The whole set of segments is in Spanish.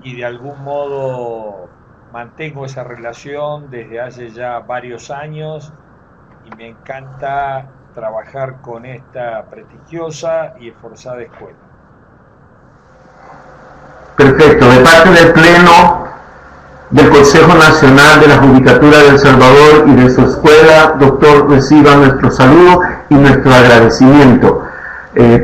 y de algún modo mantengo esa relación desde hace ya varios años y me encanta trabajar con esta prestigiosa y esforzada escuela. Perfecto. De parte del Pleno del Consejo Nacional de la Judicatura de El Salvador y de su escuela, doctor, reciba nuestro saludo y nuestro agradecimiento.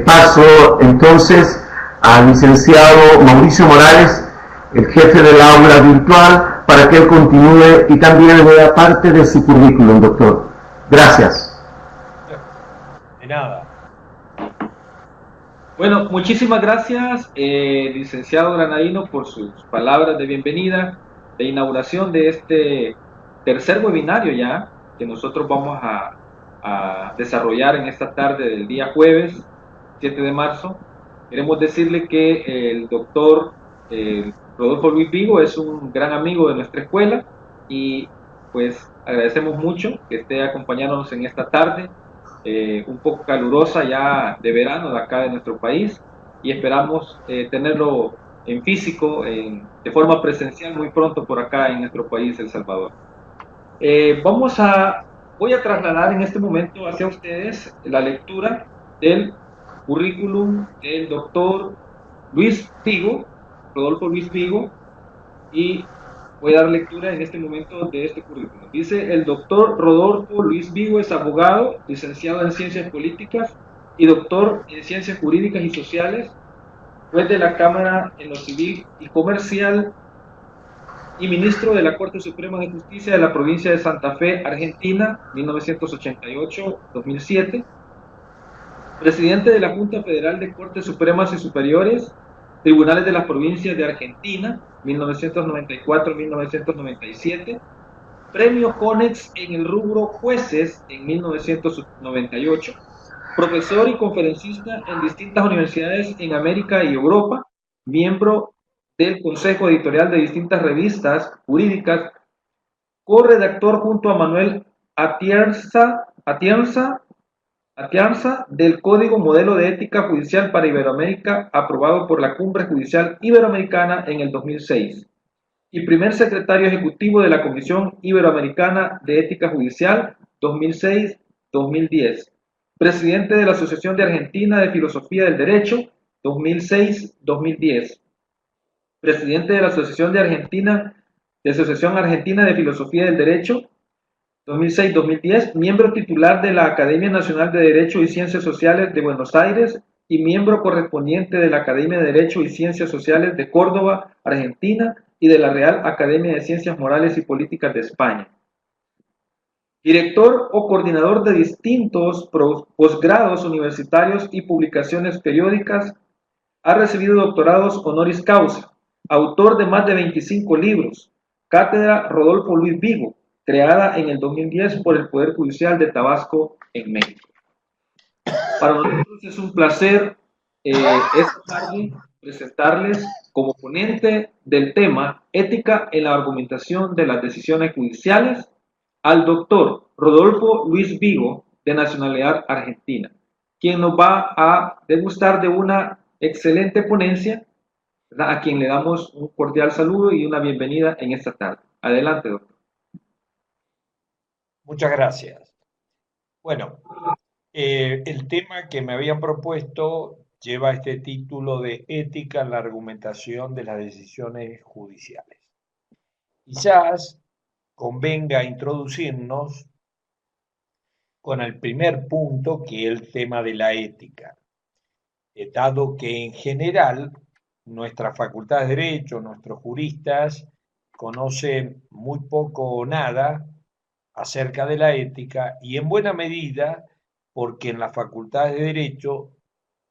Paso entonces al licenciado Mauricio Morales, el jefe del aula virtual, para que él continúe y también vea parte de su currículum, doctor. Gracias. De nada. Bueno, muchísimas gracias, licenciado Granadino, por sus palabras de bienvenida, de inauguración de este tercer webinario ya, que nosotros vamos a desarrollar en esta tarde del día jueves, 7 de marzo. Queremos decirle que el doctor Rodolfo Luis Vigo es un gran amigo de nuestra escuela y pues agradecemos mucho que esté acompañándonos en esta tarde un poco calurosa ya de verano de acá de nuestro país, y esperamos tenerlo en físico, de forma presencial muy pronto por acá en nuestro país, El Salvador. Voy a trasladar en este momento hacia ustedes la lectura del currículum del doctor Luis Vigo, Rodolfo Luis Vigo, y voy a dar lectura en este momento de este currículum. Dice: el doctor Rodolfo Luis Vigo es abogado, licenciado en Ciencias Políticas y doctor en Ciencias Jurídicas y Sociales, juez de la Cámara en lo Civil y Comercial y ministro de la Corte Suprema de Justicia de la provincia de Santa Fe, Argentina, 1988-2007, presidente de la Junta Federal de Cortes Supremas y Superiores, Tribunales de las Provincias de Argentina, 1994-1997, Premio CONEX en el rubro Jueces en 1998, profesor y conferencista en distintas universidades en América y Europa, miembro del Consejo Editorial de distintas revistas jurídicas, corredactor junto a Manuel Atienza del Código Modelo de Ética Judicial para Iberoamérica, aprobado por la Cumbre Judicial Iberoamericana en el 2006, y primer secretario ejecutivo de la Comisión Iberoamericana de Ética Judicial 2006-2010, presidente de la Asociación de Argentina de Filosofía del Derecho 2006-2010, presidente de la Asociación Argentina de Filosofía del Derecho 2006-2010, miembro titular de la Academia Nacional de Derecho y Ciencias Sociales de Buenos Aires y miembro correspondiente de la Academia de Derecho y Ciencias Sociales de Córdoba, Argentina, y de la Real Academia de Ciencias Morales y Políticas de España. Director o coordinador de distintos posgrados universitarios y publicaciones periódicas. Ha recibido doctorados honoris causa. Autor de más de 25 libros. Cátedra Rodolfo Luis Vigo, creada en el 2010 por el Poder Judicial de Tabasco en México. Para nosotros es un placer esta tarde presentarles como ponente del tema Ética en la argumentación de las decisiones judiciales al doctor Rodolfo Luis Vigo, de nacionalidad argentina, quien nos va a degustar de una excelente ponencia, ¿verdad?, a quien le damos un cordial saludo y una bienvenida en esta tarde. Adelante, doctor. Muchas gracias. Bueno, el tema que me habían propuesto lleva este título de Ética en la argumentación de las decisiones judiciales. Quizás convenga introducirnos con el primer punto, que es el tema de la ética, dado que en general nuestras facultades de Derecho, nuestros juristas, conocen muy poco o nada acerca de la ética, y en buena medida porque en las facultades de Derecho,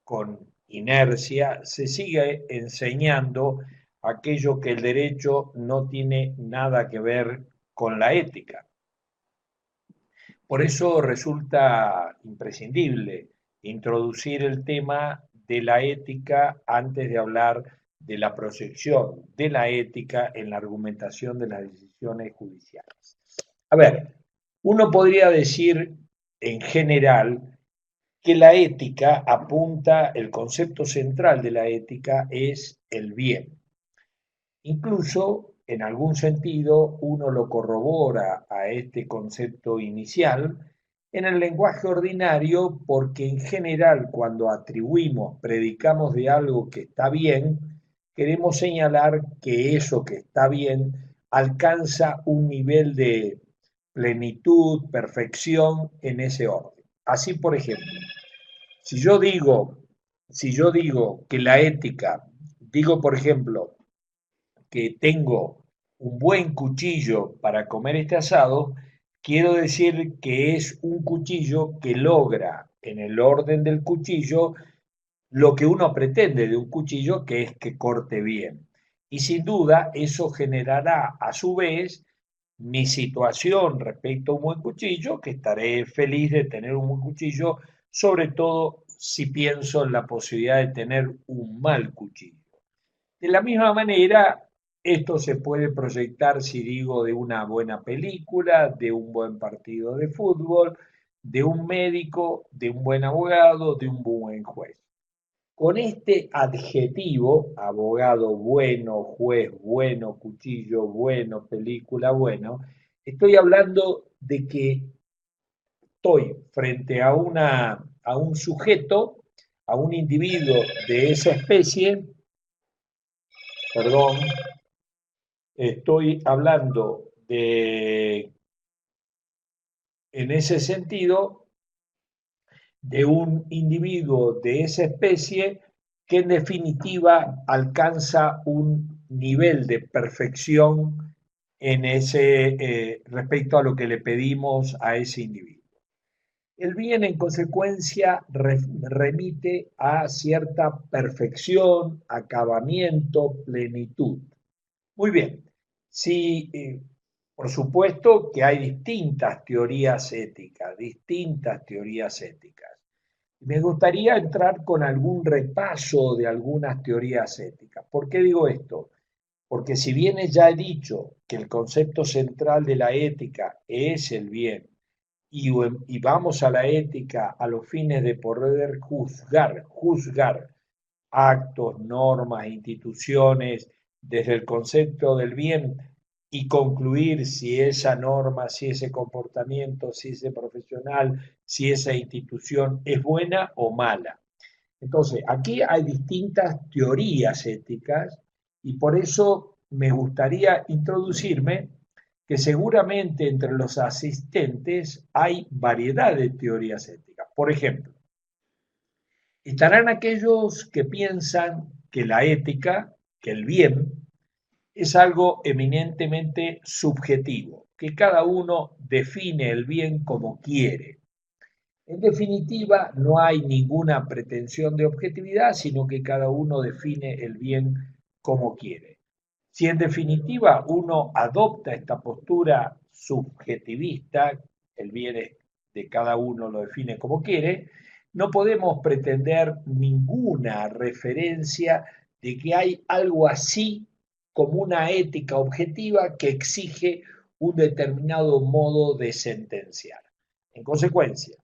con inercia, se sigue enseñando aquello que el derecho no tiene nada que ver con la ética. Por eso resulta imprescindible introducir el tema de la ética antes de hablar de la proyección de la ética en la argumentación de las decisiones judiciales. A ver, uno podría decir en general que la ética apunta, el concepto central de la ética es el bien. Incluso, en algún sentido, uno lo corrobora a este concepto inicial en el lenguaje ordinario porque en general cuando atribuimos, predicamos de algo que está bien, queremos señalar que eso que está bien alcanza un nivel de plenitud, perfección en ese orden. Así, por ejemplo, si yo digo, si yo digo que la ética, digo, por ejemplo, que tengo un buen cuchillo para comer este asado, quiero decir que es un cuchillo que logra en el orden del cuchillo lo que uno pretende de un cuchillo, que es que corte bien. Y sin duda eso generará a su vez mi situación respecto a un buen cuchillo, que estaré feliz de tener un buen cuchillo, sobre todo si pienso en la posibilidad de tener un mal cuchillo. De la misma manera, esto se puede proyectar, si digo, de una buena película, de un buen partido de fútbol, de un médico, de un buen abogado, de un buen juez. Con este adjetivo, abogado bueno, juez bueno, cuchillo bueno, película bueno, estoy hablando de que estoy frente a un sujeto, a un individuo de esa especie, perdón, estoy hablando de, en ese sentido, de un individuo de esa especie que en definitiva alcanza un nivel de perfección en ese, respecto a lo que le pedimos a ese individuo. El bien, en consecuencia, remite a cierta perfección, acabamiento, plenitud. Muy bien, sí, por supuesto que hay distintas teorías éticas. Me gustaría entrar con algún repaso de algunas teorías éticas. ¿Por qué digo esto? Porque si bien ya he dicho que el concepto central de la ética es el bien y vamos a la ética a los fines de poder juzgar actos, normas, instituciones desde el concepto del bien y concluir si esa norma, si ese comportamiento, si ese profesional, si esa institución es buena o mala. Entonces, aquí hay distintas teorías éticas y por eso me gustaría introducirme que seguramente entre los asistentes hay variedad de teorías éticas. Por ejemplo, estarán aquellos que piensan que la ética, que el bien, es algo eminentemente subjetivo, que cada uno define el bien como quiere. En definitiva, no hay ninguna pretensión de objetividad, sino que cada uno define el bien como quiere. Si en definitiva uno adopta esta postura subjetivista, el bien es de cada uno lo define como quiere, no podemos pretender ninguna referencia de que hay algo así como una ética objetiva que exige un determinado modo de sentenciar. En consecuencia,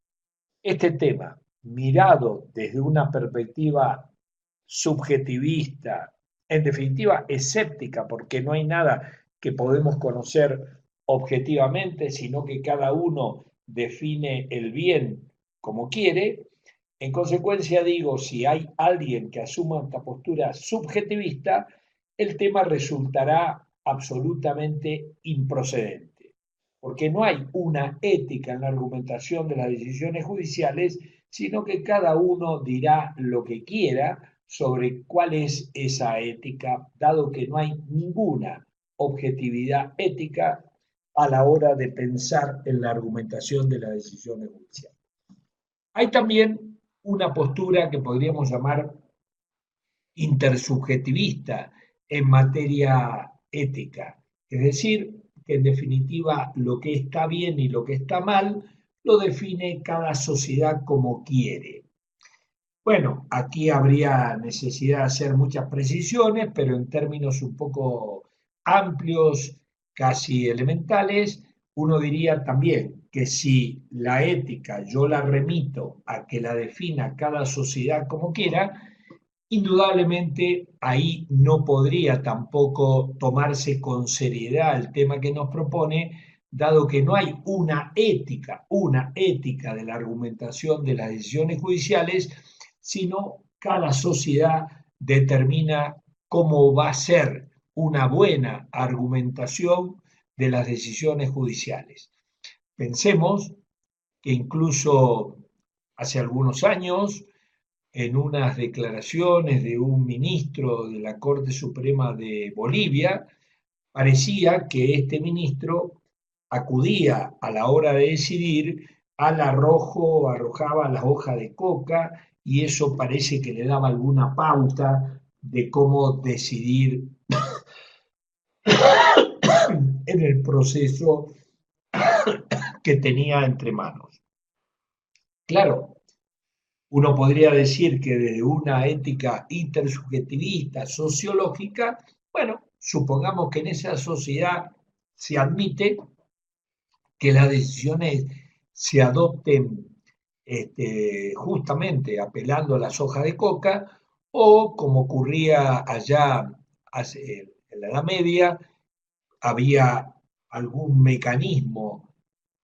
este tema, mirado desde una perspectiva subjetivista, en definitiva escéptica, porque no hay nada que podemos conocer objetivamente, sino que cada uno define el bien como quiere, en consecuencia digo, si hay alguien que asuma esta postura subjetivista, el tema resultará absolutamente improcedente, porque no hay una ética en la argumentación de las decisiones judiciales, sino que cada uno dirá lo que quiera sobre cuál es esa ética, dado que no hay ninguna objetividad ética a la hora de pensar en la argumentación de las decisiones judiciales. Hay también una postura que podríamos llamar intersubjetivista en materia ética, es decir, que en definitiva lo que está bien y lo que está mal lo define cada sociedad como quiere. Bueno, aquí habría necesidad de hacer muchas precisiones, pero en términos un poco amplios, casi elementales, uno diría también que si la ética yo la remito a que la defina cada sociedad como quiera, Indudablemente ahí no podría tampoco tomarse con seriedad el tema que nos propone, dado que no hay una ética de la argumentación de las decisiones judiciales, sino cada sociedad determina cómo va a ser una buena argumentación de las decisiones judiciales. Pensemos que incluso hace algunos años, en unas declaraciones de un ministro de la Corte Suprema de Bolivia, parecía que este ministro acudía a la hora de decidir al arrojo, arrojaba las hojas de coca y eso parece que le daba alguna pauta de cómo decidir en el proceso que tenía entre manos. Claro, uno podría decir que desde una ética intersubjetivista, sociológica, bueno, supongamos que en esa sociedad se admite que las decisiones se adopten justamente apelando a las hojas de coca o como ocurría allá en la Edad Media, había algún mecanismo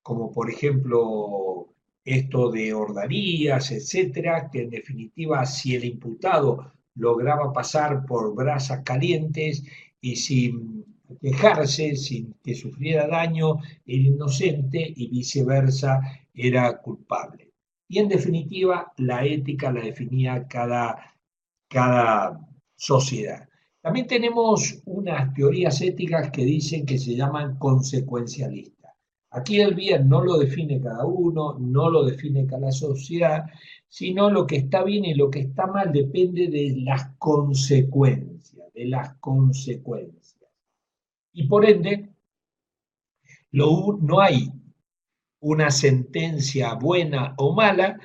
como por ejemplo esto de ordarías, etcétera, que en definitiva si el imputado lograba pasar por brasas calientes y sin quejarse, sin que sufriera daño, era inocente y viceversa era culpable. Y en definitiva la ética la definía cada sociedad. También tenemos unas teorías éticas que dicen que se llaman consecuencialistas. Aquí el bien no lo define cada uno, no lo define cada sociedad, sino lo que está bien y lo que está mal depende de las consecuencias, de las consecuencias. Y por ende, no hay una sentencia buena o mala,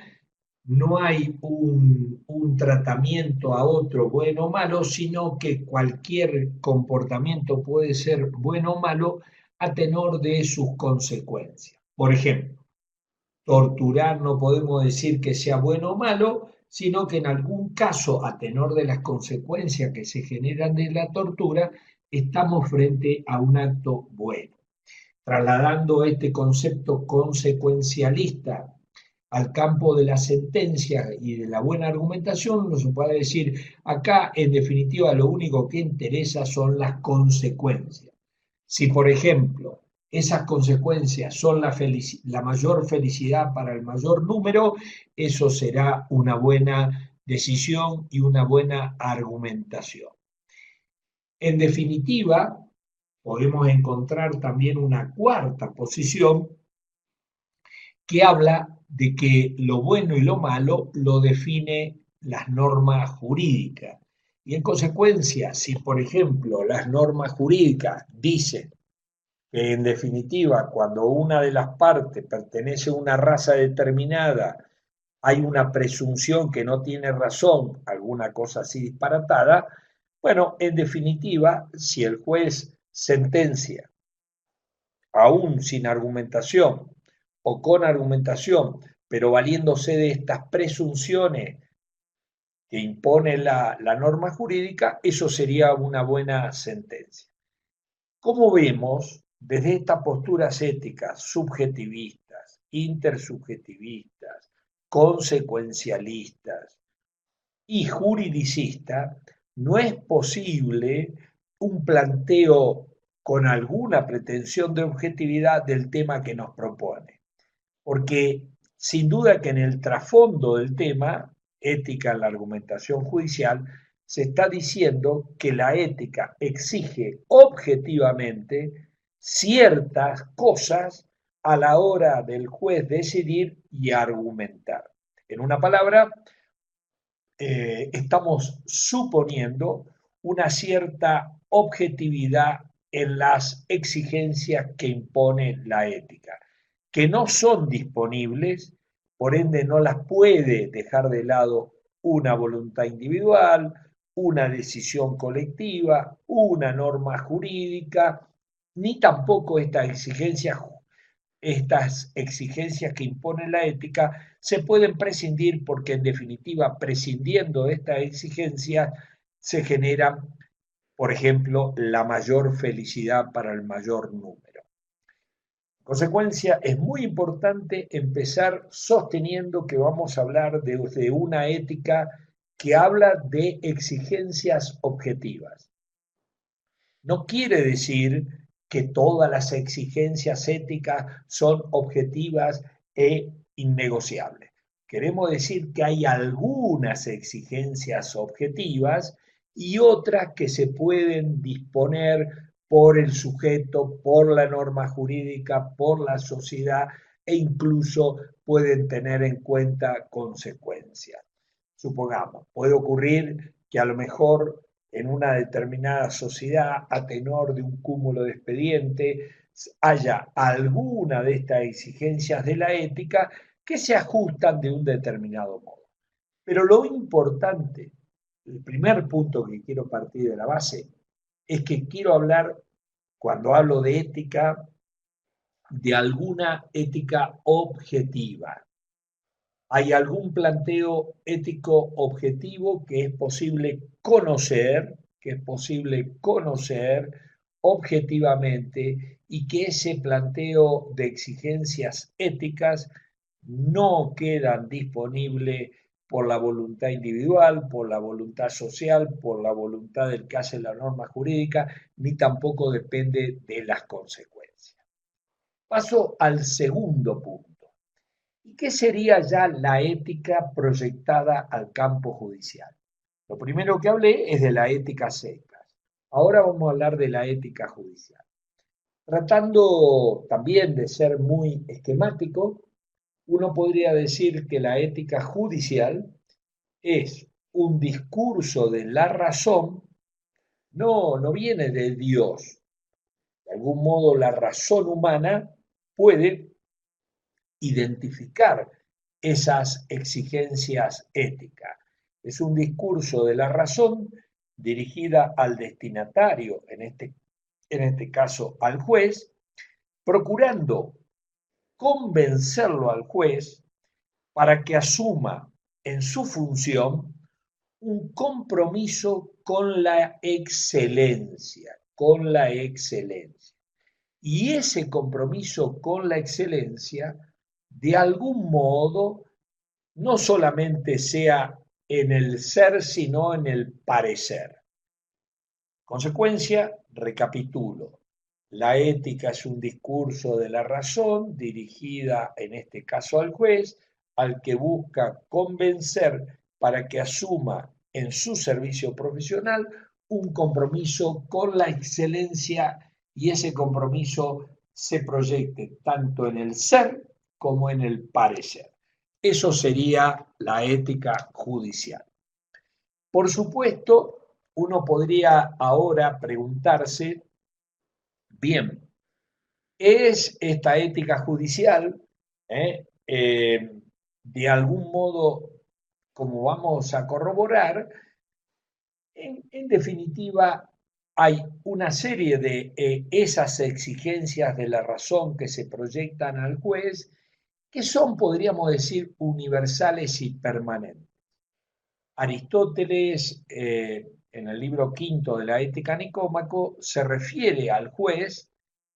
no hay un tratamiento a otro bueno o malo, sino que cualquier comportamiento puede ser bueno o malo a tenor de sus consecuencias. Por ejemplo, torturar no podemos decir que sea bueno o malo, sino que en algún caso, a tenor de las consecuencias que se generan de la tortura, estamos frente a un acto bueno. Trasladando este concepto consecuencialista al campo de la sentencia y de la buena argumentación, uno se puede decir, acá en definitiva lo único que interesa son las consecuencias. Si, por ejemplo, esas consecuencias son la mayor felicidad para el mayor número, eso será una buena decisión y una buena argumentación. En definitiva, podemos encontrar también una cuarta posición que habla de que lo bueno y lo malo lo define las normas jurídicas. Y en consecuencia, si por ejemplo las normas jurídicas dicen que en definitiva cuando una de las partes pertenece a una raza determinada, hay una presunción que no tiene razón, alguna cosa así disparatada, bueno, en definitiva, si el juez sentencia aún sin argumentación o con argumentación, pero valiéndose de estas presunciones que impone la norma jurídica, eso sería una buena sentencia. Como vemos, desde estas posturas éticas subjetivistas, intersubjetivistas, consecuencialistas y juridicistas, no es posible un planteo con alguna pretensión de objetividad del tema que nos propone. Porque sin duda que en el trasfondo del tema, ética en la argumentación judicial, se está diciendo que la ética exige objetivamente ciertas cosas a la hora del juez decidir y argumentar. En una palabra, estamos suponiendo una cierta objetividad en las exigencias que impone la ética, que no son disponibles, por ende no las puede dejar de lado una voluntad individual, una decisión colectiva, una norma jurídica, ni tampoco estas exigencias estas exigencias que impone la ética se pueden prescindir porque en definitiva prescindiendo de estas exigencias se genera, por ejemplo, la mayor felicidad para el mayor número. En consecuencia, es muy importante empezar sosteniendo que vamos a hablar de una ética que habla de exigencias objetivas. No quiere decir que todas las exigencias éticas son objetivas e innegociables. Queremos decir que hay algunas exigencias objetivas y otras que se pueden disponer por el sujeto, por la norma jurídica, por la sociedad e incluso pueden tener en cuenta consecuencias. Supongamos, puede ocurrir que a lo mejor en una determinada sociedad, a tenor de un cúmulo de expedientes, haya alguna de estas exigencias de la ética que se ajustan de un determinado modo. Pero lo importante, el primer punto que quiero partir de la base, es que quiero hablar, cuando hablo de ética, de alguna ética objetiva. ¿Hay algún planteo ético objetivo que es posible conocer objetivamente y que ese planteo de exigencias éticas no quedan disponibles por la voluntad individual, por la voluntad social, por la voluntad del que hace la norma jurídica, ni tampoco depende de las consecuencias? Paso al segundo punto. ¿Y qué sería ya la ética proyectada al campo judicial? Lo primero que hablé es de la ética secas. Ahora vamos a hablar de la ética judicial. Tratando también de ser muy esquemático, uno podría decir que la ética judicial es un discurso de la razón, no viene de Dios. De algún modo la razón humana puede identificar esas exigencias éticas. Es un discurso de la razón dirigida al destinatario, en este caso al juez, procurando convencerlo al juez para que asuma en su función un compromiso con la excelencia, con la excelencia. Y ese compromiso con la excelencia de algún modo no solamente sea en el ser, sino en el parecer. Consecuencia, recapitulo. La ética es un discurso de la razón dirigida, en este caso, al juez, al que busca convencer para que asuma en su servicio profesional un compromiso con la excelencia y ese compromiso se proyecte tanto en el ser como en el parecer. Eso sería la ética judicial. Por supuesto, uno podría ahora preguntarse, bien, ¿es esta ética judicial de algún modo, como vamos a corroborar, en definitiva, hay una serie de esas exigencias de la razón que se proyectan al juez que son, podríamos decir, universales y permanentes. Aristóteles, en el libro quinto de la Ética Nicómaco, se refiere al juez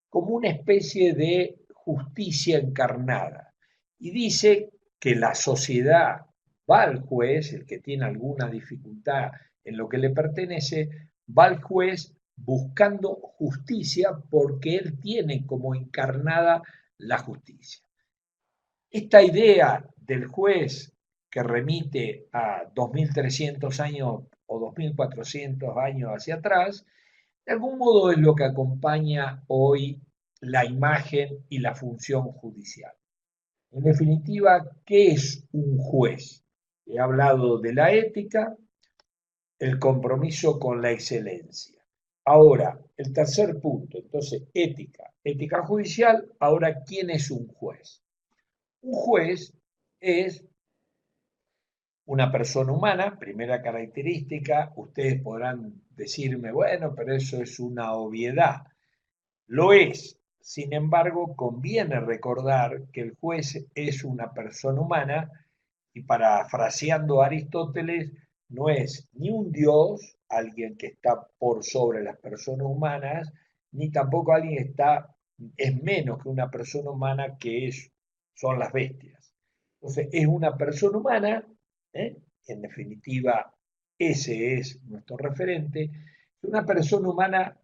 como una especie de justicia encarnada y dice que la sociedad va al juez, el que tiene alguna dificultad en lo que le pertenece, va al juez buscando justicia porque él tiene como encarnada la justicia. Esta idea del juez que remite a 2300 años o 2400 años hacia atrás, de algún modo es lo que acompaña hoy la imagen y la función judicial. En definitiva, ¿qué es un juez? He hablado de la ética, el compromiso con la excelencia. Ahora, el tercer punto, entonces, ética judicial. Ahora, ¿quién es un juez? Un juez es una persona humana, primera característica. Ustedes podrán decirme, bueno, pero eso es una obviedad. Lo es, Sin embargo, conviene recordar que el juez es una persona humana y parafraseando a Aristóteles, no es ni un dios, alguien que está por sobre las personas humanas, ni tampoco alguien que es menos que una persona humana son las bestias. Entonces, es una persona humana, ¿eh? En definitiva, ese es nuestro referente, una persona humana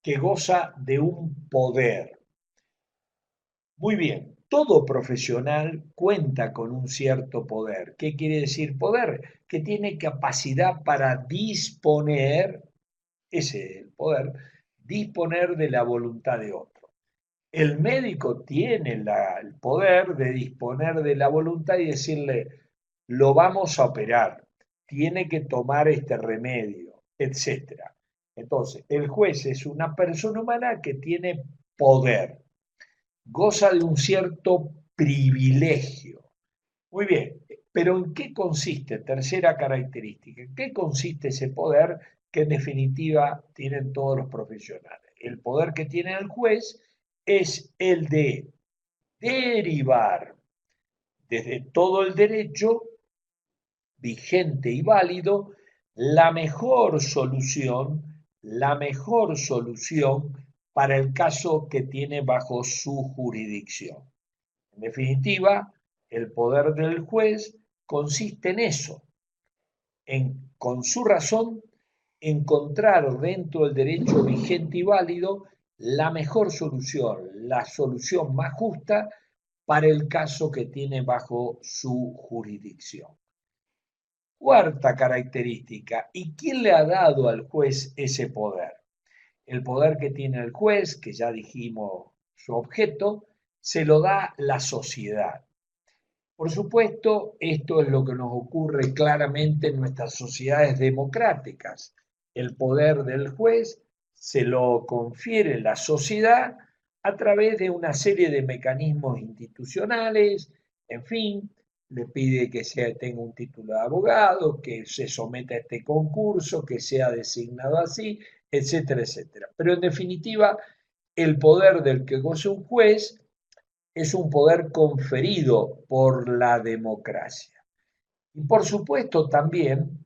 que goza de un poder. Muy bien, todo profesional cuenta con un cierto poder. ¿Qué quiere decir poder? Que tiene capacidad para disponer, ese es el poder, disponer de la voluntad de otro. El médico tiene el poder de disponer de la voluntad y decirle, lo vamos a operar, tiene que tomar este remedio, etcétera. Entonces, el juez es una persona humana que tiene poder, goza de un cierto privilegio. Muy bien, pero ¿en qué consiste? Tercera característica, ¿en qué consiste ese poder que en definitiva tienen todos los profesionales? El poder que tiene el juez es el de derivar desde todo el derecho vigente y válido la mejor solución para el caso que tiene bajo su jurisdicción. En definitiva, el poder del juez consiste en eso, con su razón, encontrar dentro del derecho vigente y válido la mejor solución, la solución más justa para el caso que tiene bajo su jurisdicción. Cuarta característica, ¿y quién le ha dado al juez ese poder? El poder que tiene el juez, que ya dijimos su objeto, se lo da la sociedad. Por supuesto, esto es lo que nos ocurre claramente en nuestras sociedades democráticas. El poder del juez se lo confiere la sociedad a través de una serie de mecanismos institucionales, en fin, le pide que tenga un título de abogado, que se someta a este concurso, que sea designado así, etcétera, etcétera. Pero en definitiva, el poder del que goza un juez es un poder conferido por la democracia. Y por supuesto también,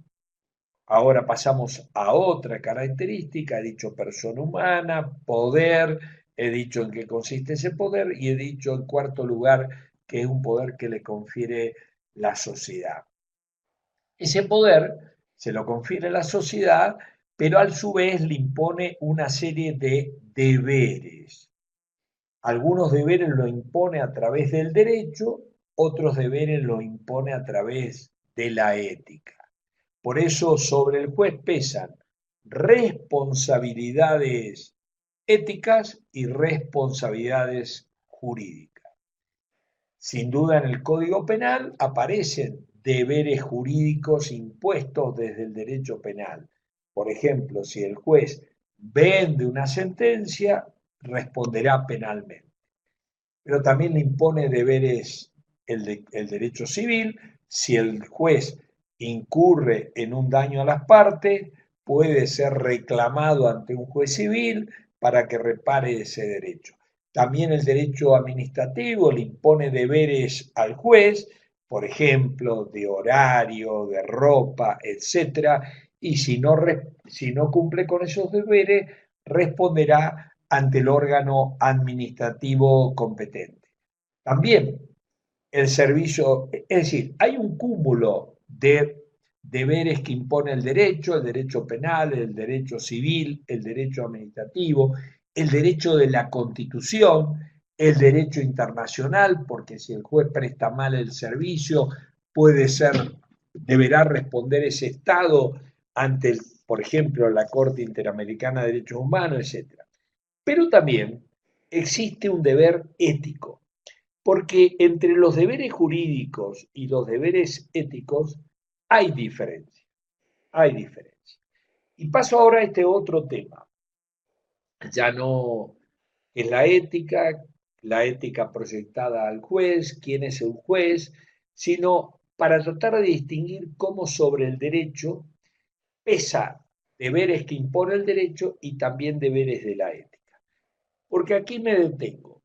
ahora pasamos a otra característica, he dicho persona humana, poder, he dicho en qué consiste ese poder y he dicho en cuarto lugar que es un poder que le confiere la sociedad. Ese poder se lo confiere la sociedad, pero a su vez le impone una serie de deberes. Algunos deberes lo impone a través del derecho, otros deberes lo impone a través de la ética. Por eso sobre el juez pesan responsabilidades éticas y responsabilidades jurídicas. Sin duda en el Código Penal aparecen deberes jurídicos impuestos desde el derecho penal. Por ejemplo, si el juez vende una sentencia, responderá penalmente. Pero también le impone deberes el derecho civil. Si el juez incurre en un daño a las partes, puede ser reclamado ante un juez civil para que repare ese derecho. También el derecho administrativo le impone deberes al juez, por ejemplo, de horario, de ropa, etcétera, y si no cumple con esos deberes, responderá ante el órgano administrativo competente. También el servicio, es decir, hay un cúmulo de deberes que impone el derecho penal, el derecho civil, el derecho administrativo, el derecho de la Constitución, el derecho internacional, porque si el juez presta mal el servicio, deberá responder ese Estado ante, por ejemplo, la Corte Interamericana de Derechos Humanos, etc. Pero también existe un deber ético, porque entre los deberes jurídicos y los deberes éticos hay diferencia, hay diferencia. Y paso ahora a este otro tema, ya no es la ética proyectada al juez, quién es el juez, sino para tratar de distinguir cómo sobre el derecho pesa deberes que impone el derecho y también deberes de la ética. Porque aquí me detengo.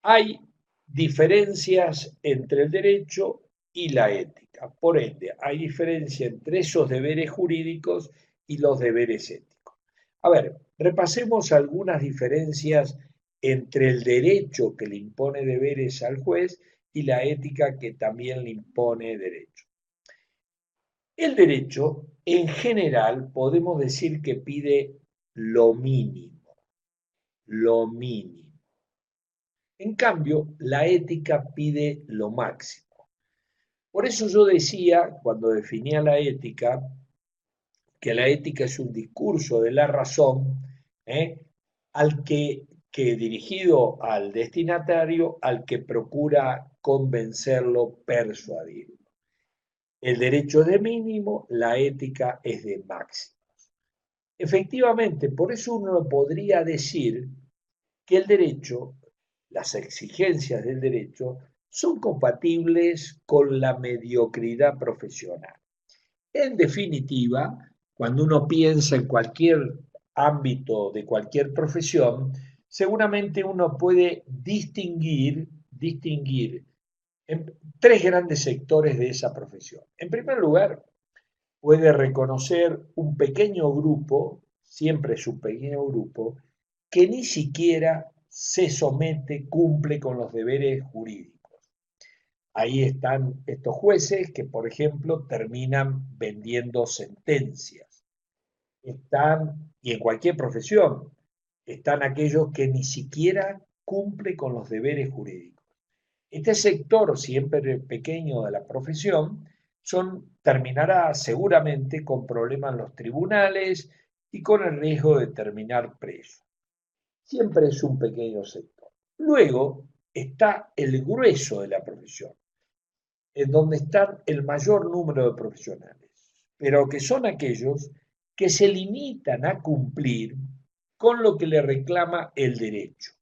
Hay diferencias entre el derecho y la ética. Por ende, hay diferencia entre esos deberes jurídicos y los deberes éticos. A ver, repasemos algunas diferencias entre el derecho que le impone deberes al juez y la ética que también le impone derecho. El derecho, en general, podemos decir que pide lo mínimo, lo mínimo. En cambio, la ética pide lo máximo. Por eso yo decía, cuando definía la ética, que la ética es un discurso de la razón, al que dirigido al destinatario, al que procura convencerlo, persuadirlo. El derecho es de mínimo, la ética es de máximo. Efectivamente, por eso uno podría decir que el derecho, las exigencias del derecho, son compatibles con la mediocridad profesional. En definitiva, cuando uno piensa en cualquier ámbito de cualquier profesión, seguramente uno puede distinguir en tres grandes sectores de esa profesión. En primer lugar, puede reconocer un pequeño grupo, siempre es un pequeño grupo, que ni siquiera se somete, cumple con los deberes jurídicos. Ahí están estos jueces que, por ejemplo, terminan vendiendo sentencias. Están, y en cualquier profesión, están aquellos que ni siquiera cumplen con los deberes jurídicos. Este sector, siempre pequeño de la profesión, terminará seguramente con problemas en los tribunales y con el riesgo de terminar preso. Siempre es un pequeño sector. Luego está el grueso de la profesión, en donde están el mayor número de profesionales, pero que son aquellos que se limitan a cumplir con lo que le reclama el derecho.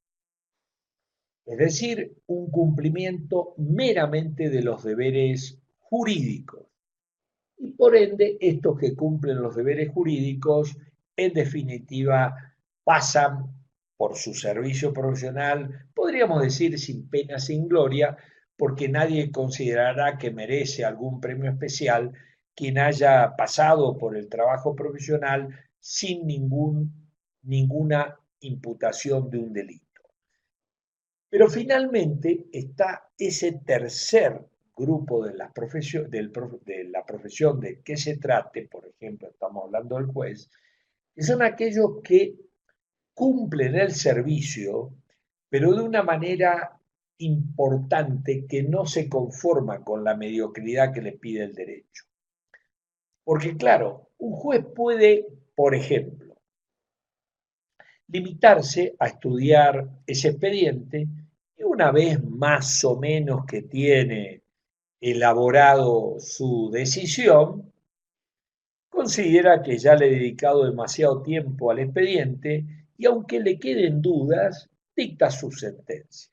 Es decir, un cumplimiento meramente de los deberes jurídicos. Y por ende, estos que cumplen los deberes jurídicos, en definitiva, pasan por su servicio profesional, podríamos decir sin pena, sin gloria, porque nadie considerará que merece algún premio especial quien haya pasado por el trabajo profesional sin ninguna imputación de un delito. Pero finalmente está ese tercer grupo de la profesión de que se trate, por ejemplo, estamos hablando del juez, que son aquellos que cumplen el servicio, pero de una manera importante que no se conforma con la mediocridad que le pide el derecho. Porque claro, un juez puede, por ejemplo, limitarse a estudiar ese expediente y una vez más o menos que tiene elaborado su decisión, considera que ya le ha dedicado demasiado tiempo al expediente y aunque le queden dudas, dicta su sentencia.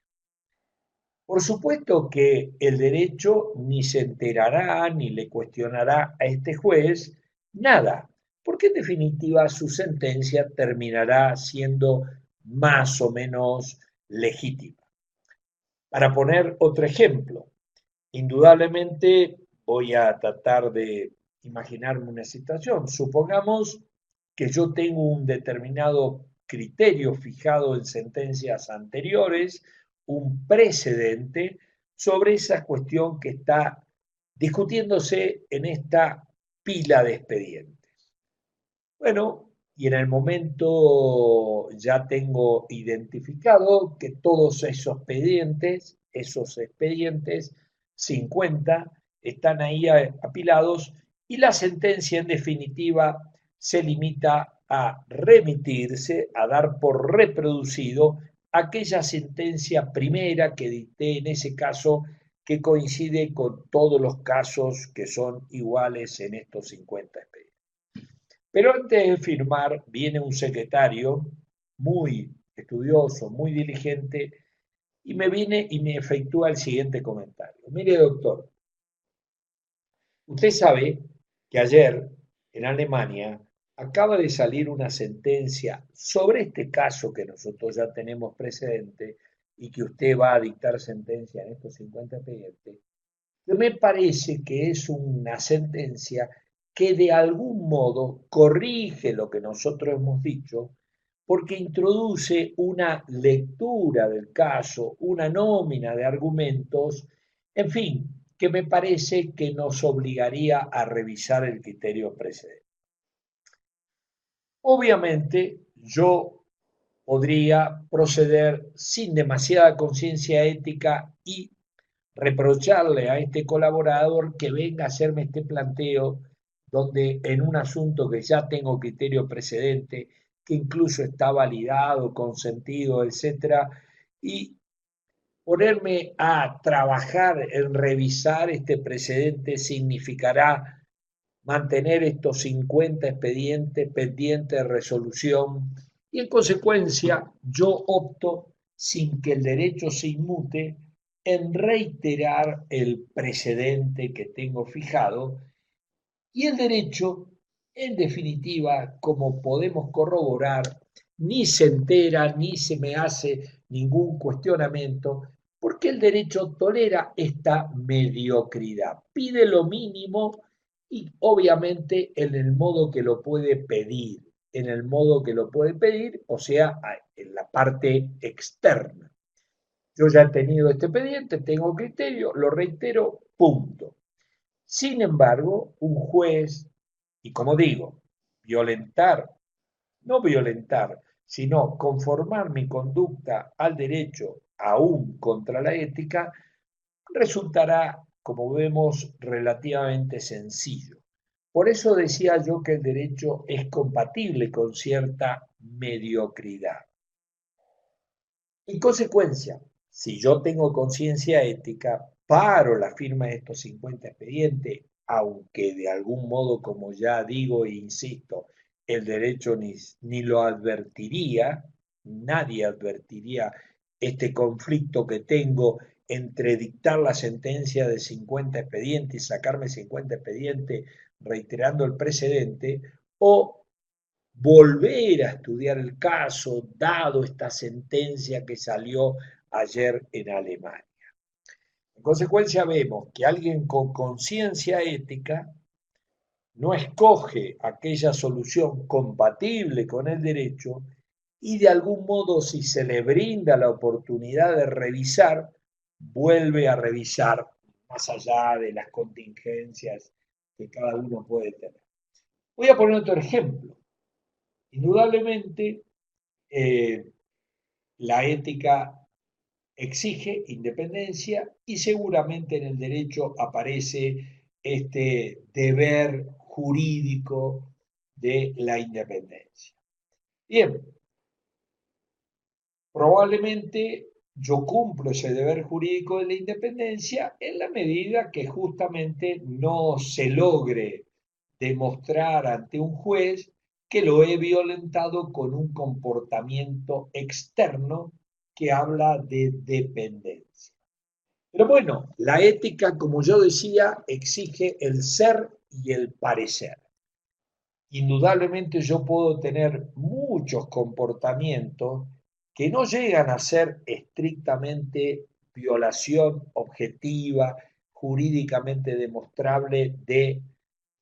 Por supuesto que el derecho ni se enterará ni le cuestionará a este juez nada, porque en definitiva su sentencia terminará siendo más o menos legítima. Para poner otro ejemplo, indudablemente voy a tratar de imaginarme una situación. Supongamos que yo tengo un determinado criterio fijado en sentencias anteriores, un precedente sobre esa cuestión que está discutiéndose en esta pila de expedientes. Bueno, y en el momento ya tengo identificado que todos esos expedientes 50 están ahí apilados y la sentencia en definitiva se limita a remitirse, a dar por reproducido aquella sentencia primera que dicté en ese caso que coincide con todos los casos que son iguales en estos 50 expedientes. Pero antes de firmar viene un secretario muy estudioso, muy diligente, y me viene y me efectúa el siguiente comentario. Mire, doctor, usted sabe que ayer en Alemania acaba de salir una sentencia sobre este caso que nosotros ya tenemos precedente y que usted va a dictar sentencia en estos 50 expedientes, que me parece que es una sentencia que de algún modo corrige lo que nosotros hemos dicho, porque introduce una lectura del caso, una nómina de argumentos, en fin, que me parece que nos obligaría a revisar el criterio precedente. Obviamente, yo podría proceder sin demasiada conciencia ética y reprocharle a este colaborador que venga a hacerme este planteo donde en un asunto que ya tengo criterio precedente, que incluso está validado, consentido, etcétera, y ponerme a trabajar en revisar este precedente significará mantener estos 50 expedientes pendientes de resolución y en consecuencia yo opto, sin que el derecho se inmute, en reiterar el precedente que tengo fijado y el derecho, en definitiva, como podemos corroborar, ni se entera ni se me hace ningún cuestionamiento, porque el derecho tolera esta mediocridad, pide lo mínimo y obviamente en el modo que lo puede pedir, en el modo que lo puede pedir, o sea, en la parte externa. Yo ya he tenido este expediente, tengo criterio, lo reitero, punto. Sin embargo, un juez, y como digo, violentar, no violentar, sino conformar mi conducta al derecho, aún contra la ética, resultará, como vemos, relativamente sencillo. Por eso decía yo que el derecho es compatible con cierta mediocridad. En consecuencia, si yo tengo conciencia ética, paro la firma de estos 50 expedientes, aunque de algún modo, como ya digo e insisto, el derecho ni lo advertiría, nadie advertiría este conflicto que tengo entre dictar la sentencia de 50 expedientes y sacarme 50 expedientes reiterando el precedente, o volver a estudiar el caso, dado esta sentencia que salió ayer en Alemania. En consecuencia, vemos que alguien con conciencia ética no escoge aquella solución compatible con el derecho y de algún modo, si se le brinda la oportunidad de revisar, vuelve a revisar más allá de las contingencias que cada uno puede tener. Voy a poner otro ejemplo. Indudablemente, eh, la ética exige independencia y seguramente en el derecho aparece este deber jurídico de la independencia. Bien, probablemente yo cumplo ese deber jurídico de la independencia en la medida que justamente no se logre demostrar ante un juez que lo he violentado con un comportamiento externo que habla de dependencia. Pero bueno, la ética, como yo decía, exige el ser y el parecer. Indudablemente yo puedo tener muchos comportamientos que no llegan a ser estrictamente violación objetiva, jurídicamente demostrable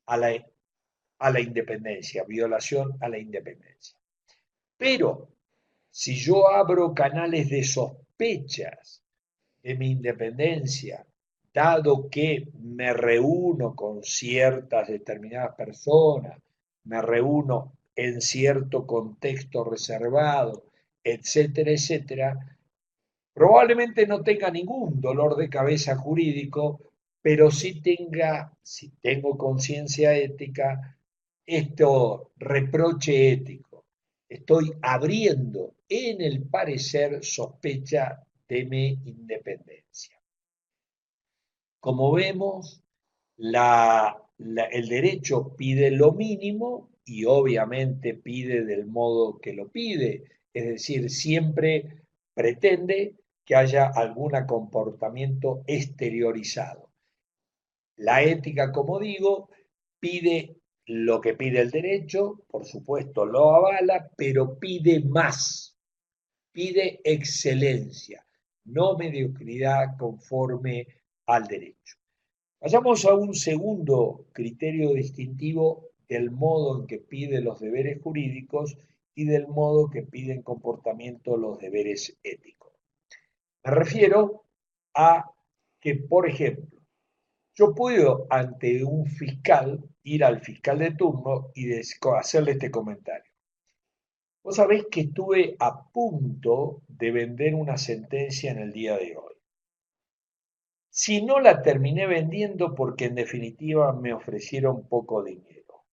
a la, a la independencia, violación a la independencia. Pero si yo abro canales de sospechas de mi independencia, dado que me reúno con ciertas determinadas personas, me reúno en cierto contexto reservado, etcétera, etcétera, probablemente no tenga ningún dolor de cabeza jurídico, pero sí tenga, si tengo conciencia ética, esto reproche ético. Estoy abriendo en el parecer sospecha de mi independencia. Como vemos, el derecho pide lo mínimo y obviamente pide del modo que lo pide, es decir, siempre pretende que haya algún comportamiento exteriorizado. La ética, como digo, pide lo que pide el derecho, por supuesto, lo avala, pero pide más, pide excelencia, no mediocridad conforme al derecho. Vayamos a un segundo criterio distintivo del modo en que pide los deberes jurídicos y del modo que piden comportamiento los deberes éticos. Me refiero a que, por ejemplo, yo puedo ante un fiscal ir al fiscal de turno y hacerle este comentario. Vos sabés que estuve a punto de vender una sentencia en el día de hoy. Si no la terminé vendiendo porque en definitiva me ofrecieron poco dinero.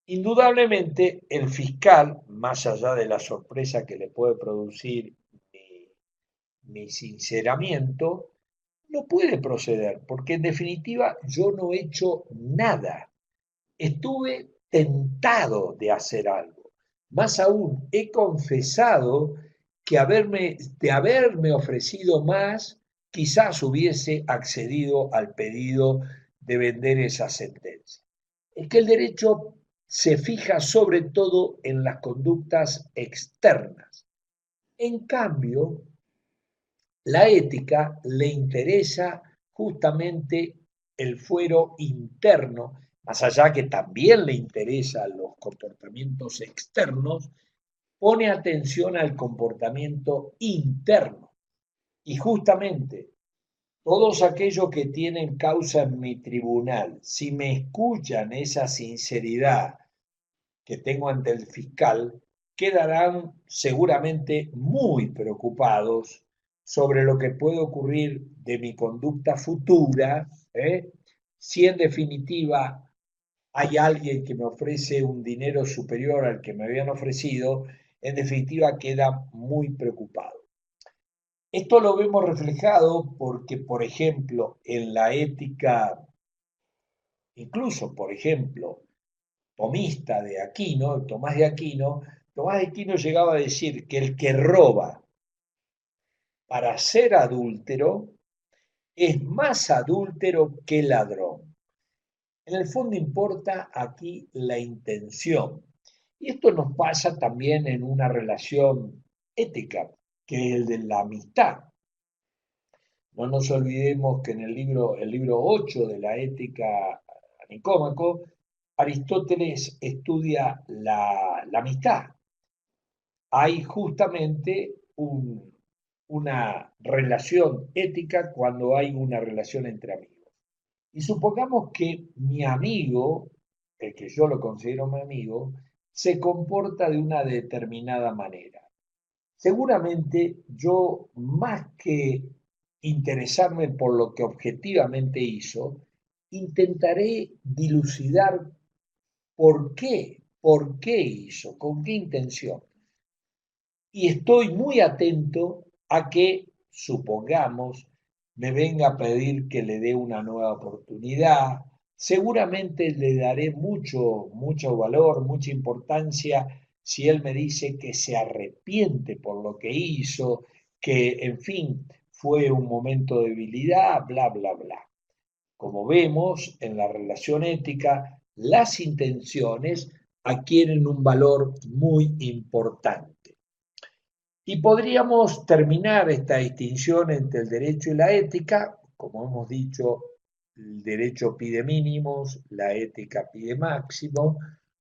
Indudablemente el fiscal, más allá de la sorpresa que le puede producir mi sinceramiento, no puede proceder porque en definitiva yo no he hecho nada. Estuve tentado de hacer algo. Más aún, he confesado que de haberme ofrecido más, quizás hubiese accedido al pedido de vender esa sentencia. Es que el derecho se fija sobre todo en las conductas externas. En cambio, la ética le interesa justamente el fuero interno, más allá que también le interesan los comportamientos externos, pone atención al comportamiento interno. Y justamente todos aquellos que tienen causa en mi tribunal, si me escuchan esa sinceridad que tengo ante el fiscal, quedarán seguramente muy preocupados sobre lo que puede ocurrir de mi conducta futura, si en definitiva hay alguien que me ofrece un dinero superior al que me habían ofrecido, en definitiva queda muy preocupado. Esto lo vemos reflejado porque, por ejemplo, en la ética, incluso, por ejemplo, tomista de Aquino, Tomás de Aquino llegaba a decir que el que roba para ser adúltero es más adúltero que ladrón. En el fondo importa aquí la intención. Y esto nos pasa también en una relación ética, que es el de la amistad. No nos olvidemos que en el libro 8 de la Ética a Nicómaco, Aristóteles estudia la amistad. Hay justamente una relación ética cuando hay una relación entre amigos. Y supongamos que mi amigo, el que yo lo considero mi amigo, se comporta de una determinada manera. Seguramente yo, más que interesarme por lo que objetivamente hizo, intentaré dilucidar por qué hizo, con qué intención. Y estoy muy atento a que, supongamos, me venga a pedir que le dé una nueva oportunidad. Seguramente le daré mucho valor, mucha importancia si él me dice que se arrepiente por lo que hizo, que, en fin, fue un momento de debilidad, bla, bla, bla. Como vemos en la relación ética, las intenciones adquieren un valor muy importante. Y podríamos terminar esta distinción entre el derecho y la ética. Como hemos dicho, el derecho pide mínimos, la ética pide máximos.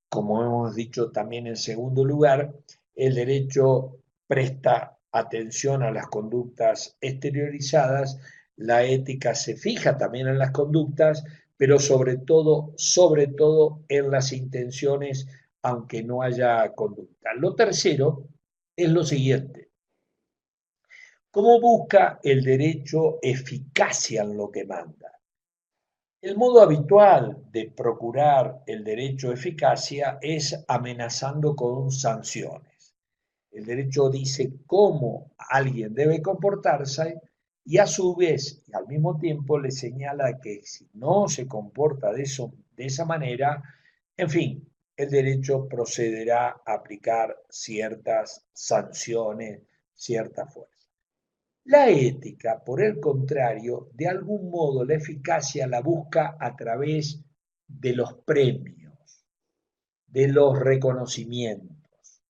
Como hemos dicho también en segundo lugar, el derecho presta atención a las conductas exteriorizadas, la ética se fija también en las conductas, pero sobre todo en las intenciones, aunque no haya conducta. Lo tercero es lo siguiente: ¿cómo busca el derecho eficacia en lo que manda? El modo habitual de procurar el derecho eficacia es amenazando con sanciones. El derecho dice cómo alguien debe comportarse y a su vez, y al mismo tiempo, le señala que si no se comporta de esa manera, en fin, el derecho procederá a aplicar ciertas sanciones, cierta fuerza. La ética, por el contrario, de algún modo la eficacia la busca a través de los premios, de los reconocimientos.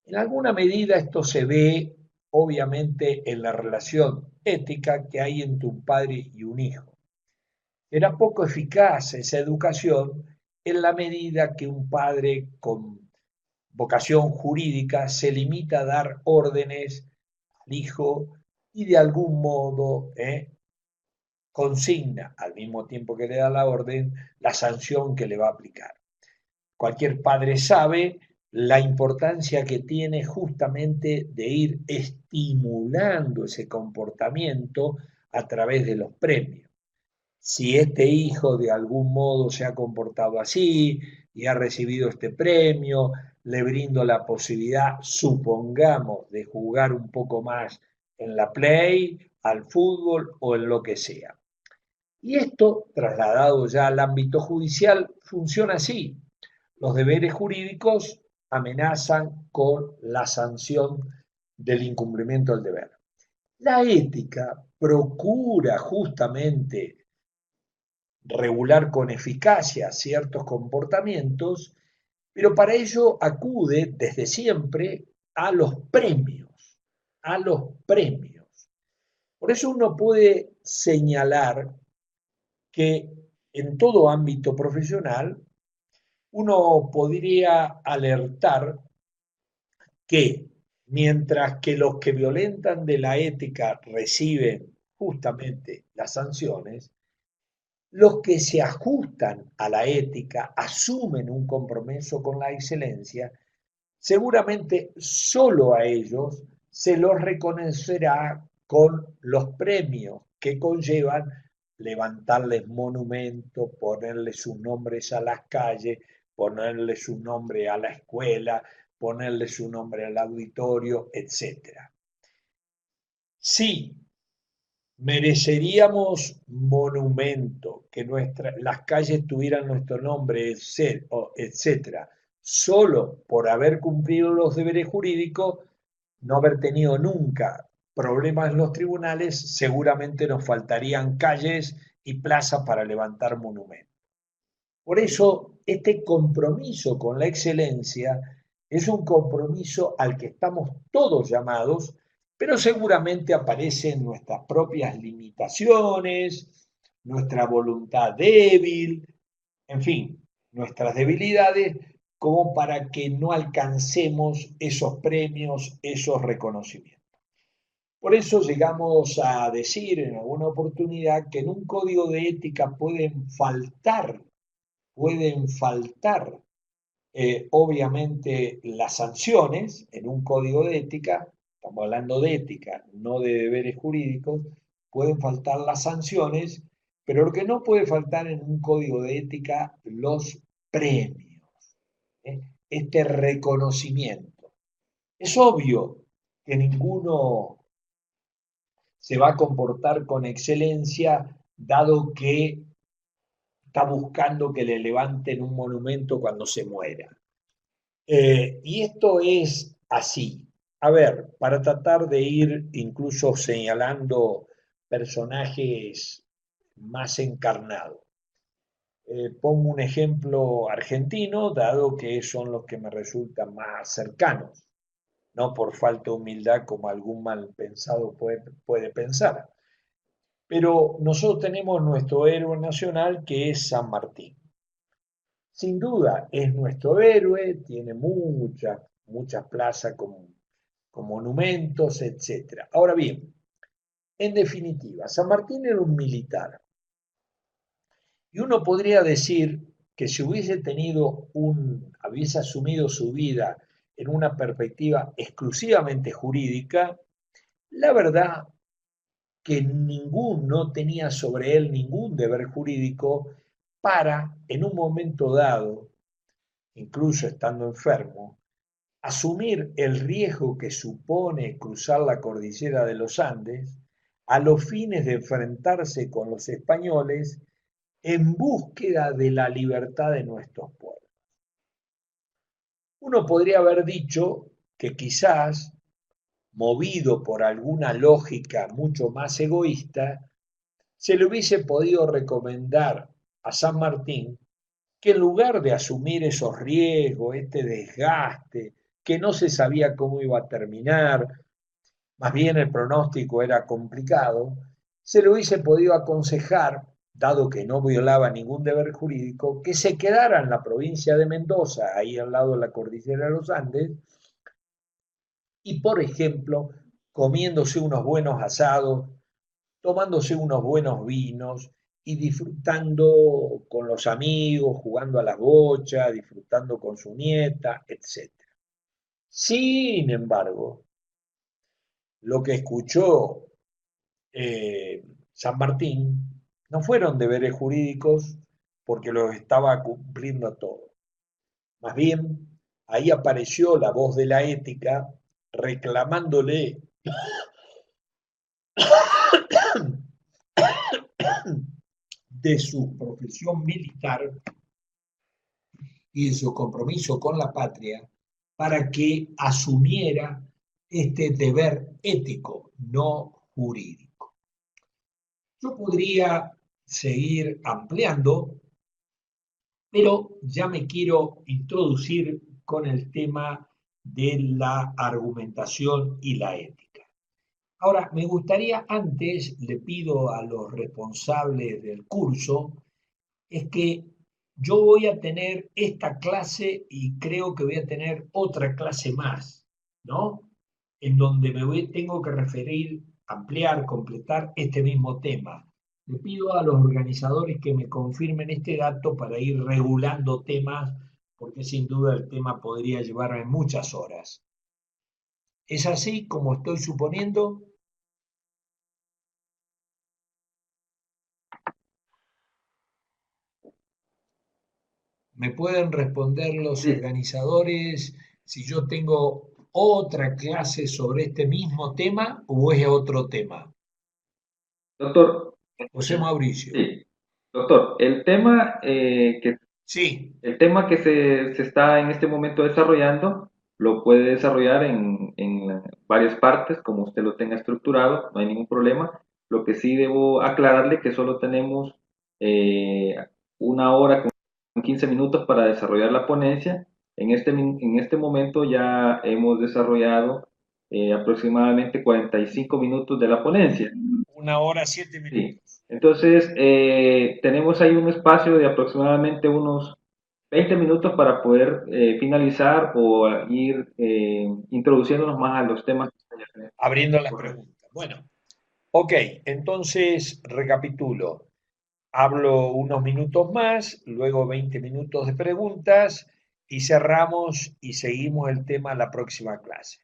En alguna medida esto se ve obviamente en la relación ética que hay entre un padre y un hijo. Era poco eficaz esa educación en la medida que un padre con vocación jurídica se limita a dar órdenes al hijo y de algún modo consigna, al mismo tiempo que le da la orden, la sanción que le va a aplicar. Cualquier padre sabe la importancia que tiene justamente de ir estimulando ese comportamiento a través de los premios. Si este hijo de algún modo se ha comportado así y ha recibido este premio, le brindo la posibilidad, supongamos, de jugar un poco más en la play, al fútbol o en lo que sea. Y esto, trasladado ya al ámbito judicial, funciona así. Los deberes jurídicos amenazan con la sanción del incumplimiento del deber. La ética procura justamente regular con eficacia ciertos comportamientos, pero para ello acude desde siempre a los premios, a los premios. Por eso uno puede señalar que en todo ámbito profesional uno podría alertar que mientras que los que violentan de la ética reciben justamente las sanciones, los que se ajustan a la ética, asumen un compromiso con la excelencia, seguramente solo a ellos se los reconocerá con los premios que conllevan levantarles monumentos, ponerle sus nombres a las calles, ponerle su nombre a la escuela, ponerle su nombre al auditorio, etc. Sí, mereceríamos monumento, que las calles tuvieran nuestro nombre, etcétera, solo por haber cumplido los deberes jurídicos, no haber tenido nunca problemas en los tribunales, seguramente nos faltarían calles y plazas para levantar monumentos. Por eso, este compromiso con la excelencia es un compromiso al que estamos todos llamados, pero seguramente aparecen nuestras propias limitaciones, nuestra voluntad débil, en fin, nuestras debilidades, como para que no alcancemos esos premios, esos reconocimientos. Por eso llegamos a decir en alguna oportunidad que en un código de ética pueden faltar obviamente las sanciones en un código de ética, estamos hablando de ética, no de deberes jurídicos, pueden faltar las sanciones, pero lo que no puede faltar en un código de ética, los premios, este reconocimiento. Es obvio que ninguno se va a comportar con excelencia dado que está buscando que le levanten un monumento cuando se muera. Y esto es así. A ver, para tratar de ir incluso señalando personajes más encarnados. Pongo un ejemplo argentino, dado que son los que me resultan más cercanos, no por falta de humildad como algún mal pensado puede pensar. Pero nosotros tenemos nuestro héroe nacional que es San Martín. Sin duda, es nuestro héroe, tiene muchas plazas con monumentos, etc. Ahora bien, en definitiva, San Martín era un militar. Y uno podría decir que si hubiese asumido su vida en una perspectiva exclusivamente jurídica, la verdad que no tenía sobre él ningún deber jurídico para, en un momento dado, incluso estando enfermo, asumir el riesgo que supone cruzar la cordillera de los Andes a los fines de enfrentarse con los españoles en búsqueda de la libertad de nuestros pueblos. Uno podría haber dicho que quizás, movido por alguna lógica mucho más egoísta, se le hubiese podido recomendar a San Martín que en lugar de asumir esos riesgos, este desgaste, que no se sabía cómo iba a terminar, más bien el pronóstico era complicado, se le hubiese podido aconsejar, dado que no violaba ningún deber jurídico, que se quedara en la provincia de Mendoza, ahí al lado de la cordillera de los Andes, y por ejemplo, comiéndose unos buenos asados, tomándose unos buenos vinos y disfrutando con los amigos, jugando a las bochas, disfrutando con su nieta, etcétera. Sin embargo, lo que escuchó San Martín no fueron deberes jurídicos porque los estaba cumpliendo todo. Más bien, ahí apareció la voz de la ética reclamándole de su profesión militar y de su compromiso con la patria para que asumiera este deber ético, no jurídico. Yo podría seguir ampliando, pero ya me quiero introducir con el tema de la argumentación y la ética. Ahora, me gustaría antes, le pido a los responsables del curso, es que yo voy a tener esta clase y creo que voy a tener otra clase más, ¿no? En donde tengo que referir, ampliar, completar este mismo tema. Le pido a los organizadores que me confirmen este dato para ir regulando temas, porque sin duda el tema podría llevarme muchas horas. ¿Es así como estoy suponiendo? ¿Me pueden responder los Sí, organizadores si yo tengo otra clase sobre este mismo tema o es otro tema? doctor, ¿me José escucha? Mauricio. Sí, doctor, Sí, el tema que se está en este momento desarrollando lo puede desarrollar en varias partes, como usted lo tenga estructurado, no hay ningún problema. Lo que sí debo aclararle que solo tenemos eh, una hora con 15 minutos para desarrollar la ponencia. En este momento ya hemos desarrollado aproximadamente 45 minutos de la ponencia. 1 hora, 7 minutos. Sí. Entonces, tenemos ahí un espacio de aproximadamente unos 20 minutos para poder finalizar o ir introduciéndonos más a los temas. Abriendo las Correcto. preguntas. Bueno, ok, entonces recapitulo. Hablo unos minutos más, luego 20 minutos de preguntas y cerramos y seguimos el tema la próxima clase.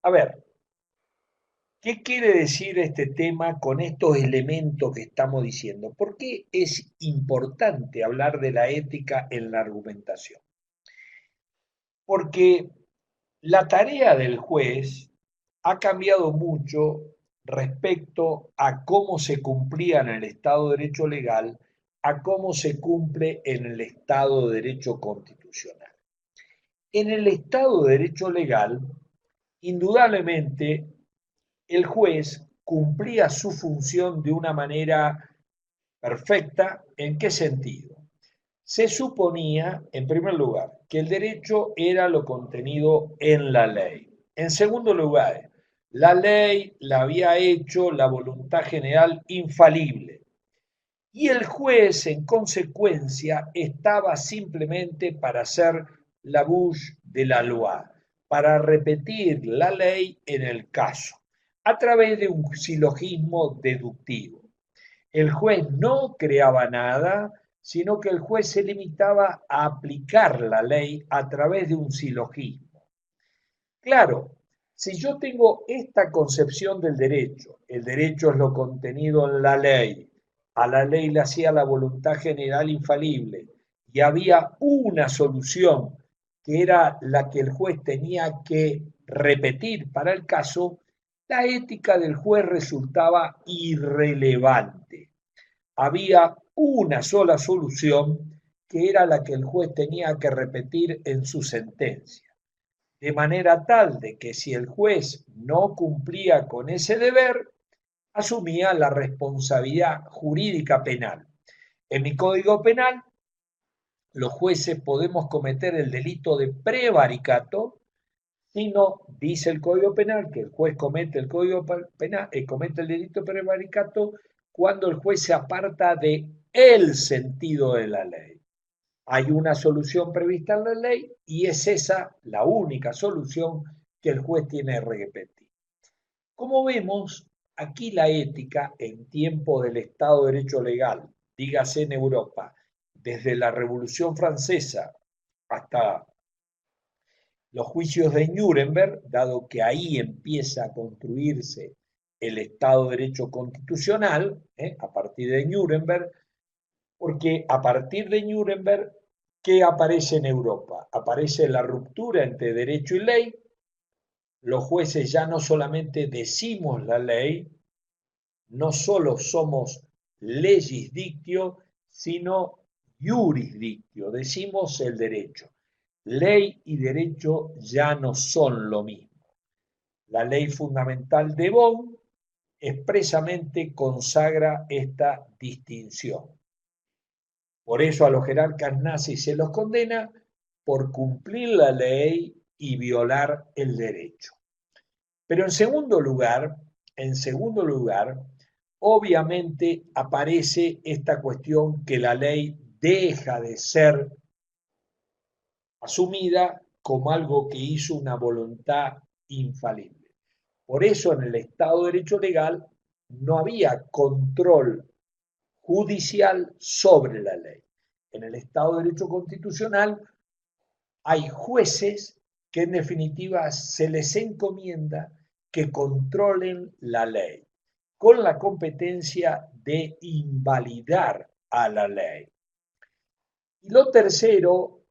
A ver, ¿qué quiere decir este tema con estos elementos que estamos diciendo? ¿Por qué es importante hablar de la ética en la argumentación? Porque la tarea del juez ha cambiado mucho respecto a cómo se cumplía en el Estado de Derecho legal a cómo se cumple en el Estado de Derecho constitucional. En el Estado de Derecho legal, indudablemente, el juez cumplía su función de una manera perfecta. ¿En qué sentido? Se suponía, en primer lugar, que el derecho era lo contenido en la ley. En segundo lugar, la ley la había hecho la voluntad general infalible. Y el juez, en consecuencia, estaba simplemente para hacer la bouche de la loi, para repetir la ley en el caso, a través de un silogismo deductivo. El juez no creaba nada, sino que el juez se limitaba a aplicar la ley a través de un silogismo. Claro, si yo tengo esta concepción del derecho, el derecho es lo contenido en la ley, a la ley le hacía la voluntad general infalible y había una solución que era la que el juez tenía que repetir para el caso, la ética del juez resultaba irrelevante. Había una sola solución que era la que el juez tenía que repetir en su sentencia, de manera tal de que si el juez no cumplía con ese deber, asumía la responsabilidad jurídica penal. En mi Código Penal los jueces podemos cometer el delito de prevaricato si no, dice el Código Penal, que el juez comete el Código Penal, comete el delito de prevaricato cuando el juez se aparta de el sentido de la ley. Hay una solución prevista en la ley y es esa la única solución que el juez tiene que repetir. Como vemos, aquí la ética en tiempo del Estado de Derecho Legal, dígase en Europa, desde la Revolución Francesa hasta los juicios de Nuremberg, dado que ahí empieza a construirse el Estado de Derecho constitucional, a partir de Nuremberg, porque a partir de Nuremberg, ¿qué aparece en Europa? Aparece la ruptura entre derecho y ley. Los jueces ya no solamente decimos la ley, no solo somos legis dictio, sino iuris dictio, decimos el derecho. Ley y derecho ya no son lo mismo. La ley fundamental de Bonn expresamente consagra esta distinción. Por eso a los jerarcas nazis se los condena por cumplir la ley y violar el derecho. Pero en segundo lugar, obviamente aparece esta cuestión que la ley deja de ser asumida como algo que hizo una voluntad infalible. Por eso en el Estado de Derecho Legal no había control judicial sobre la ley. En el Estado de Derecho Constitucional hay jueces que en definitiva se les encomienda que controlen la ley, con la competencia de invalidar a la ley. Y lo tercero,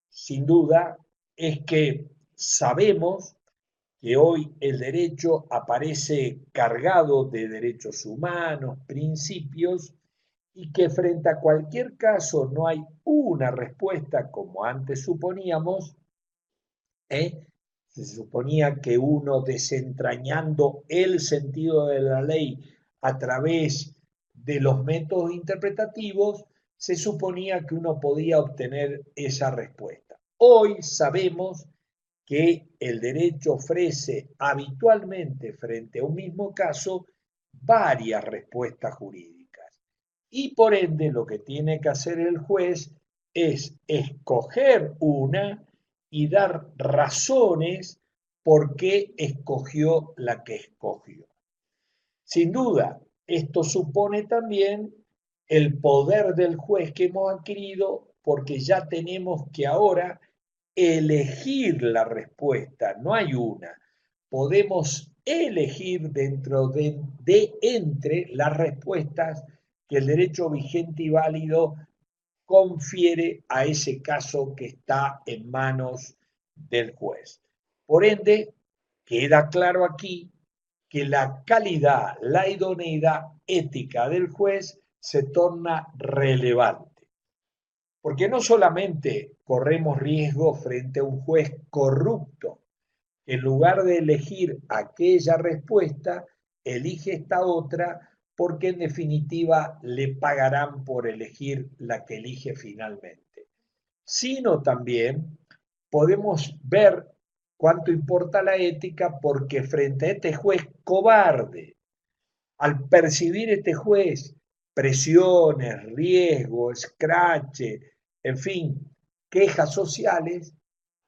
sin duda, es que sabemos que hoy el derecho aparece cargado de derechos humanos, principios, y que frente a cualquier caso no hay una respuesta como antes suponíamos, se suponía que uno desentrañando el sentido de la ley a través de los métodos interpretativos, se suponía que uno podía obtener esa respuesta. Hoy sabemos que el derecho ofrece habitualmente frente a un mismo caso varias respuestas jurídicas. Y por ende lo que tiene que hacer el juez es escoger una y dar razones por qué escogió la que escogió. Sin duda, esto supone también el poder del juez que hemos adquirido porque ya tenemos que ahora elegir la respuesta, no hay una. Podemos elegir dentro de entre las respuestas que el derecho vigente y válido confiere a ese caso que está en manos del juez. Por ende, queda claro aquí que la calidad, la idoneidad ética del juez se torna relevante. Porque no solamente corremos riesgo frente a un juez corrupto, que en lugar de elegir aquella respuesta, elige esta otra porque en definitiva le pagarán por elegir la que elige finalmente. Sino también podemos ver cuánto importa la ética porque frente a este juez cobarde, al percibir este juez presiones, riesgos, escrache, en fin, quejas sociales,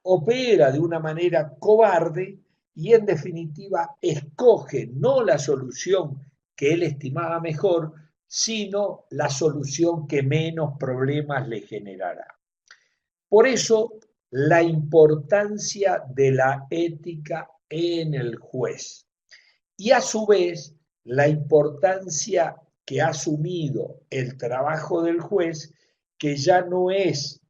opera de una manera cobarde y en definitiva escoge no la solución que él estimaba mejor, sino la solución que menos problemas le generará. Por eso, la importancia de la ética en el juez y a su vez la importancia que ha asumido el trabajo del juez, que ya no es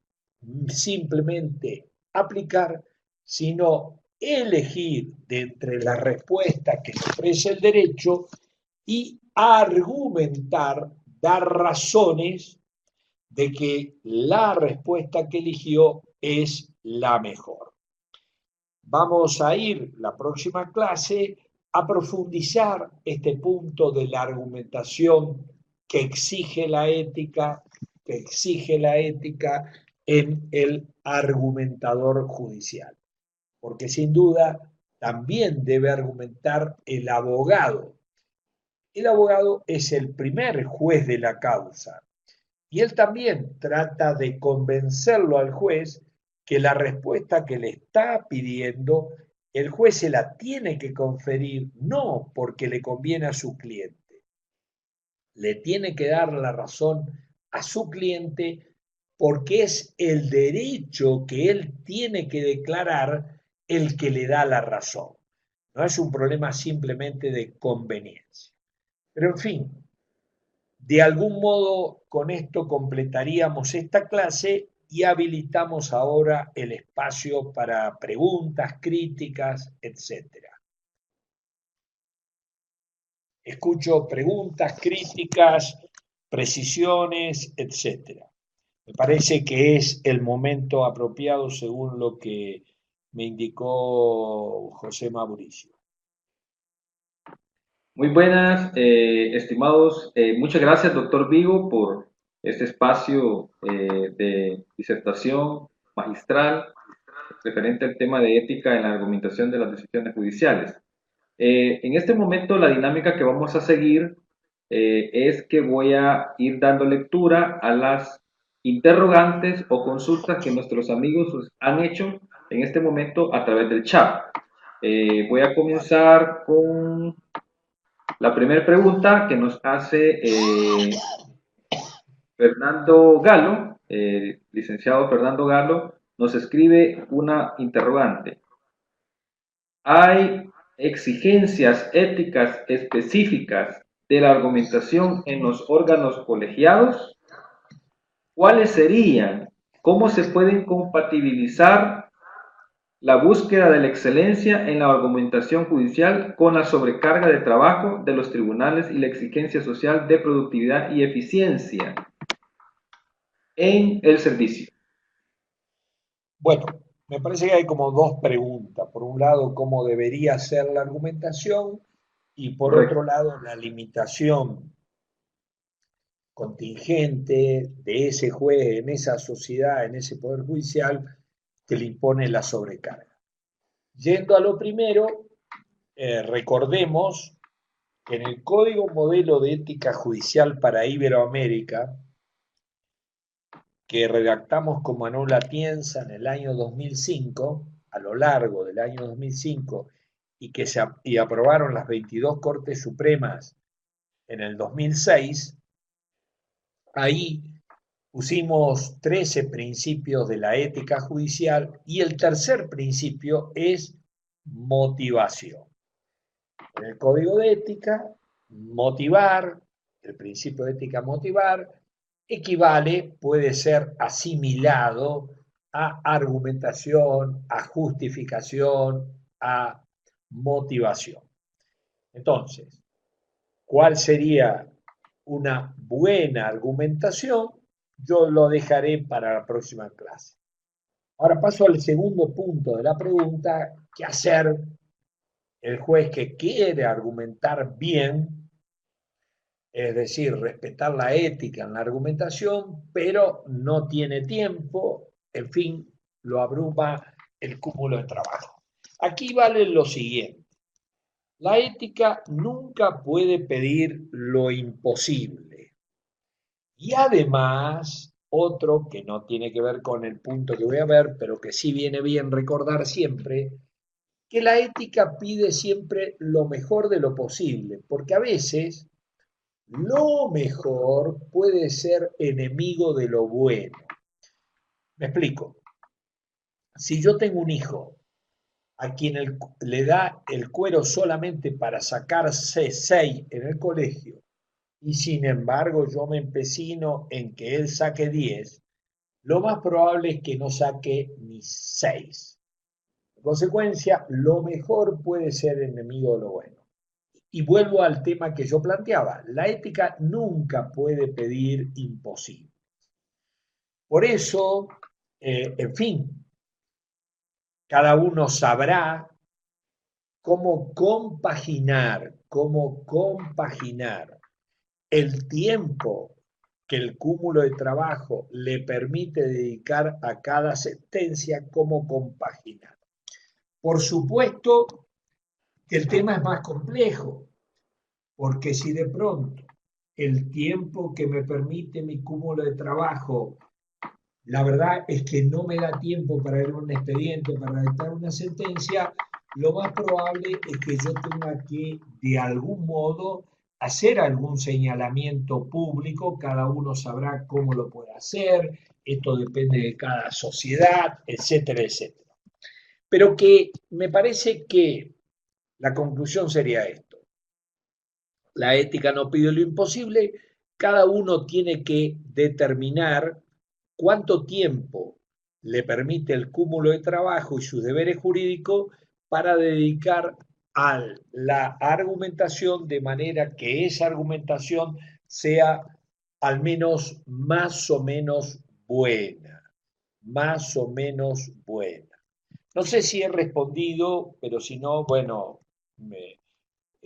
simplemente aplicar, sino elegir de entre las respuestas que le ofrece el derecho y argumentar, dar razones de que la respuesta que eligió es la mejor. Vamos a ir la próxima clase a profundizar este punto de la argumentación que exige la ética en el argumentador judicial, porque sin duda también debe argumentar el abogado. El abogado es el primer juez de la causa y él también trata de convencerlo al juez que la respuesta que le está pidiendo, el juez se la tiene que conferir no porque le conviene a su cliente, le tiene que dar la razón a su cliente porque es el derecho que él tiene que declarar el que le da la razón. No es un problema simplemente de conveniencia. Pero en fin, de algún modo con esto completaríamos esta clase y habilitamos ahora el espacio para preguntas, críticas, etcétera. Escucho preguntas, críticas, precisiones, etcétera. Me parece que es el momento apropiado según lo que me indicó José Mauricio. Muy buenas, estimados. Muchas gracias, doctor Vigo, por este espacio de disertación magistral referente al tema de ética en la argumentación de las decisiones judiciales. En este momento, la dinámica que vamos a seguir es que voy a ir dando lectura a las interrogantes o consultas que nuestros amigos han hecho en este momento a través del chat. Voy a comenzar con la primera pregunta que nos hace Fernando Galo, licenciado Fernando Galo, nos escribe una interrogante. ¿Hay exigencias éticas específicas de la argumentación en los órganos colegiados? ¿Cuáles serían? ¿Cómo se pueden compatibilizar la búsqueda de la excelencia en la argumentación judicial con la sobrecarga de trabajo de los tribunales y la exigencia social de productividad y eficiencia en el servicio? Bueno, me parece que hay como dos preguntas. Por un lado, cómo debería ser la argumentación y por Correcto. otro lado, la limitación contingente de ese juez en esa sociedad, en ese poder judicial que le impone la sobrecarga. Yendo a lo primero, recordemos que en el Código Modelo de Ética Judicial para Iberoamérica, que redactamos con Manuel Atienza en el año 2005, a lo largo del año 2005, y aprobaron las 22 Cortes Supremas en el 2006, ahí pusimos 13 principios de la ética judicial y el tercer principio es motivación. En el código de ética, motivar, el principio de ética motivar, equivale, puede ser asimilado a argumentación, a justificación, a motivación. Entonces, ¿cuál sería una buena argumentación? Yo lo dejaré para la próxima clase. Ahora paso al segundo punto de la pregunta: ¿qué hacer el juez que quiere argumentar bien, es decir, respetar la ética en la argumentación, pero no tiene tiempo? En fin, lo abruma el cúmulo de trabajo. Aquí vale lo siguiente: la ética nunca puede pedir lo imposible. Y además, otro que no tiene que ver con el punto que voy a ver, pero que sí viene bien recordar siempre, que la ética pide siempre lo mejor de lo posible, porque a veces lo mejor puede ser enemigo de lo bueno. Me explico. Si yo tengo un hijo a quien le da el cuero solamente para sacarse 6 en el colegio, y sin embargo yo me empecino en que él saque 10, lo más probable es que no saque ni 6. En consecuencia, lo mejor puede ser enemigo de lo bueno. Y vuelvo al tema que yo planteaba: la ética nunca puede pedir imposible. Por eso, en fin, cada uno sabrá cómo compaginar el tiempo que el cúmulo de trabajo le permite dedicar a cada sentencia, cómo compaginar. Por supuesto que el tema es más complejo, porque si de pronto el tiempo que me permite mi cúmulo de trabajo, la verdad es que no me da tiempo para ver un expediente, para dictar una sentencia, lo más probable es que yo tenga que, de algún modo, hacer algún señalamiento público, cada uno sabrá cómo lo puede hacer, esto depende de cada sociedad, etcétera, etcétera. Pero que me parece que la conclusión sería esto. La ética no pide lo imposible, cada uno tiene que determinar cuánto tiempo le permite el cúmulo de trabajo y sus deberes jurídicos para dedicar a la argumentación de manera que esa argumentación sea al menos más o menos buena, más o menos buena. No sé si he respondido, pero si no, bueno,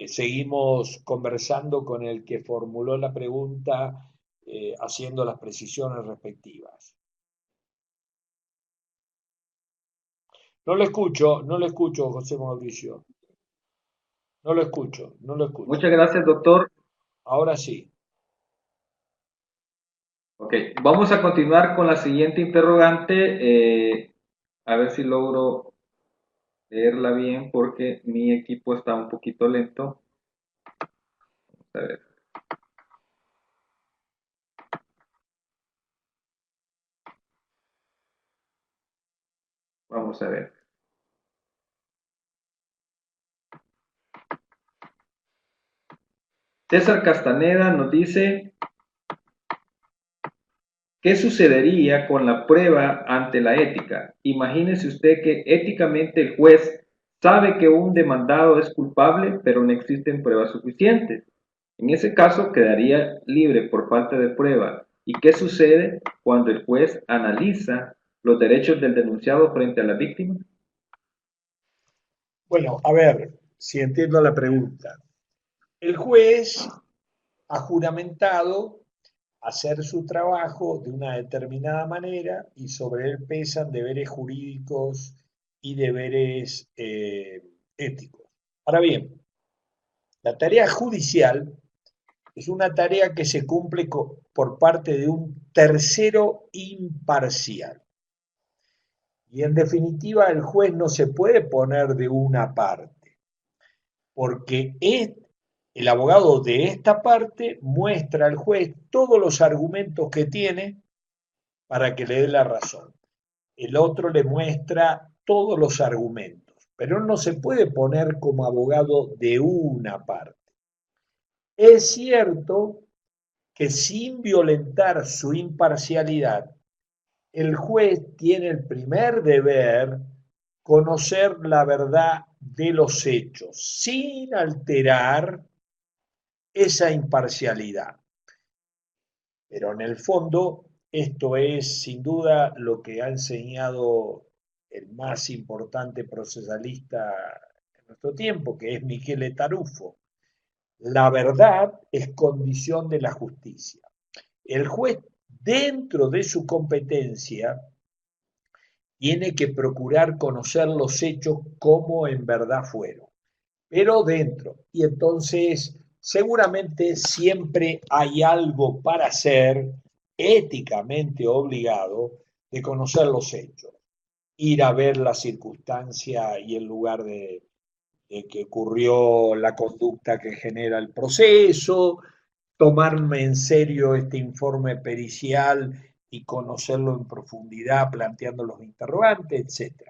seguimos conversando con el que formuló la pregunta, haciendo las precisiones respectivas. No lo escucho, José Mauricio. No lo escucho, no lo escucho. Muchas gracias, doctor. Ahora sí. Ok, vamos a continuar con la siguiente interrogante. A ver si logro leerla bien porque mi equipo está un poquito lento. A ver. Vamos a ver. César Castaneda nos dice, ¿qué sucedería con la prueba ante la ética? Imagínese usted que éticamente el juez sabe que un demandado es culpable, pero no existen pruebas suficientes. En ese caso quedaría libre por falta de prueba. ¿Y qué sucede cuando el juez analiza los derechos del denunciado frente a la víctima? Bueno, a ver si entiendo la pregunta. El juez ha juramentado hacer su trabajo de una determinada manera y sobre él pesan deberes jurídicos y deberes éticos. Ahora bien, la tarea judicial es una tarea que se cumple por parte de un tercero imparcial. Y en definitiva, el juez no se puede poner de una parte, porque el abogado de esta parte muestra al juez todos los argumentos que tiene para que le dé la razón. El otro le muestra todos los argumentos, pero no se puede poner como abogado de una parte. Es cierto que sin violentar su imparcialidad, el juez tiene el primer deber conocer la verdad de los hechos, sin alterar esa imparcialidad. Pero en el fondo, esto es sin duda lo que ha enseñado el más importante procesalista en nuestro tiempo, que es Michele Tarufo. La verdad es condición de la justicia. El juez, dentro de su competencia, tiene que procurar conocer los hechos como en verdad fueron, pero dentro. Y entonces, seguramente siempre hay algo para hacer, éticamente obligado, de conocer los hechos, ir a ver la circunstancia y el lugar de que ocurrió la conducta que genera el proceso, tomarme en serio este informe pericial y conocerlo en profundidad, planteando los interrogantes, etc.